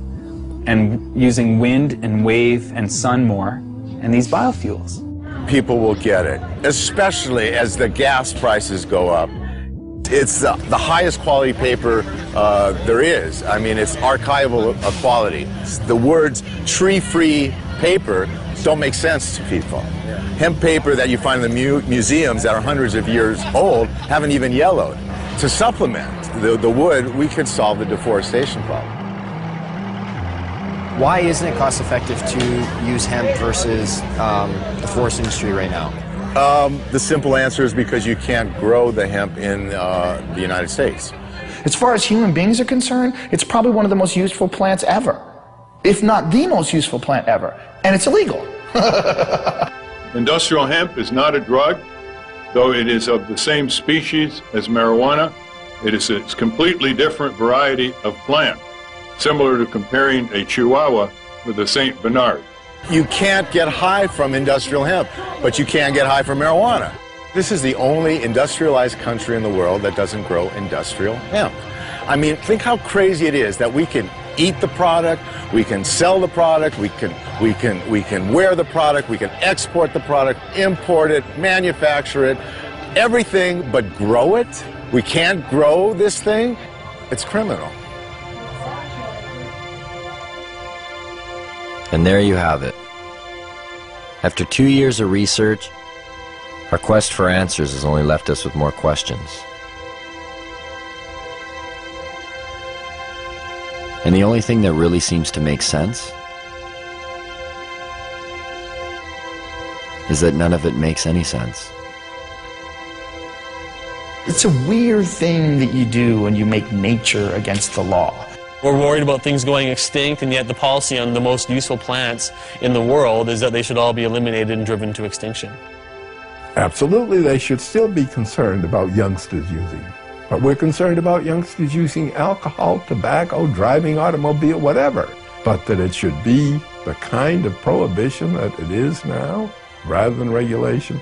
and using wind and wave and sun more, and these biofuels. People will get it, especially as the gas prices go up. It's the highest quality paper there is. I mean, it's archival quality. The words tree-free paper don't make sense to people. Hemp paper that you find in the museums that are hundreds of years old haven't even yellowed. To supplement the wood, we could solve the deforestation problem. Why isn't it cost effective to use hemp versus the forest industry right now? The simple answer is because you can't grow the hemp in the United States. As far as human beings are concerned, it's probably one of the most useful plants ever, if not the most useful plant ever, and it's illegal. Industrial hemp is not a drug, though it is of the same species as marijuana. It is a completely different variety of plant, similar to comparing a Chihuahua with a St. Bernard. You can't get high from industrial hemp, but you can get high from marijuana. This is the only industrialized country in the world that doesn't grow industrial hemp. I mean, think how crazy it is that we can eat the product, we can sell the product, we can wear the product, we can export the product, import it, manufacture it, everything but grow it. We can't grow this thing. It's criminal. And there you have it. After 2 years of research, our quest for answers has only left us with more questions. And the only thing that really seems to make sense is that none of it makes any sense. It's a weird thing that you do when you make nature against the law. We're worried about things going extinct, and yet the policy on the most useful plants in the world is that they should all be eliminated and driven to extinction. Absolutely, they should still be concerned about youngsters using. But we're concerned about youngsters using alcohol, tobacco, driving automobile, whatever. But that it should be the kind of prohibition that it is now, rather than regulation,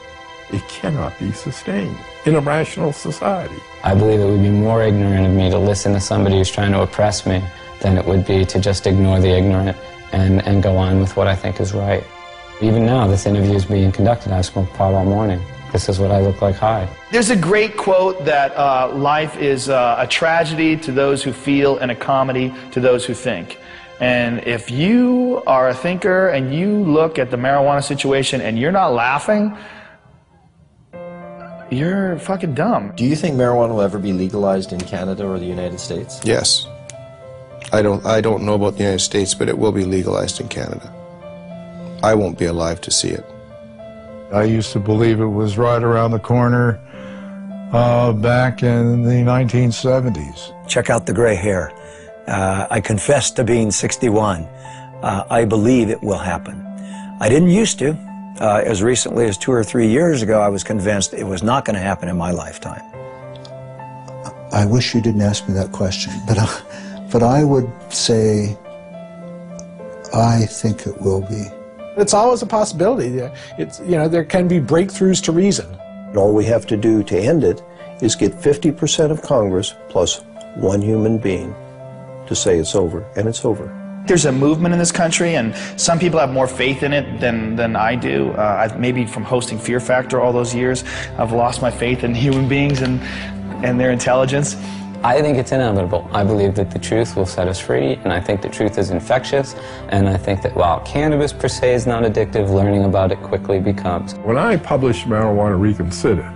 it cannot be sustained in a rational society. I believe it would be more ignorant of me to listen to somebody who's trying to oppress me than it would be to just ignore the ignorant and go on with what I think is right. Even now, this interview is being conducted. I've smoked pot all morning. This is what I look like high. There's a great quote that life is a tragedy to those who feel and a comedy to those who think. And if you are a thinker and you look at the marijuana situation and you're not laughing, you're fucking dumb. Do you think marijuana will ever be legalized in Canada or the United States? Yes. I don't know about the United States, but it will be legalized in Canada. I won't be alive to see it. I used to believe it was right around the corner back in the 1970s. Check out the gray hair. I confess to being 61. I believe it will happen. I didn't used to. As recently as 2 or 3 years ago, I was convinced it was not going to happen in my lifetime. I wish you didn't ask me that question, but I would say I think it will be. It's always a possibility. It's, you know, there can be breakthroughs to reason. All we have to do to end it is get 50% of Congress plus one human being to say it's over, and it's over. There's a movement in this country, and some people have more faith in it than I do. Maybe from hosting Fear Factor all those years, I've lost my faith in human beings and their intelligence. I think it's inevitable. I believe that the truth will set us free, and I think the truth is infectious, and I think that while cannabis per se is not addictive, learning about it quickly becomes. When I published Marijuana Reconsidered,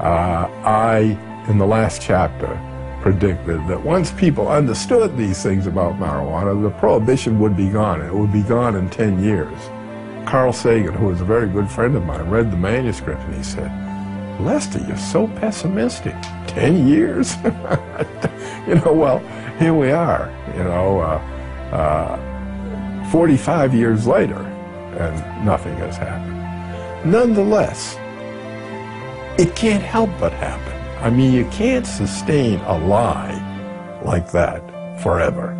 I, in the last chapter, predicted that once people understood these things about marijuana, the prohibition would be gone. It would be gone in 10 years. Carl Sagan, who was a very good friend of mine, read the manuscript and he said, "Lester, you're so pessimistic. 10 years?" You know, well, here we are, 45 years later, and nothing has happened. Nonetheless, it can't help but happen. I mean, you can't sustain a lie like that forever.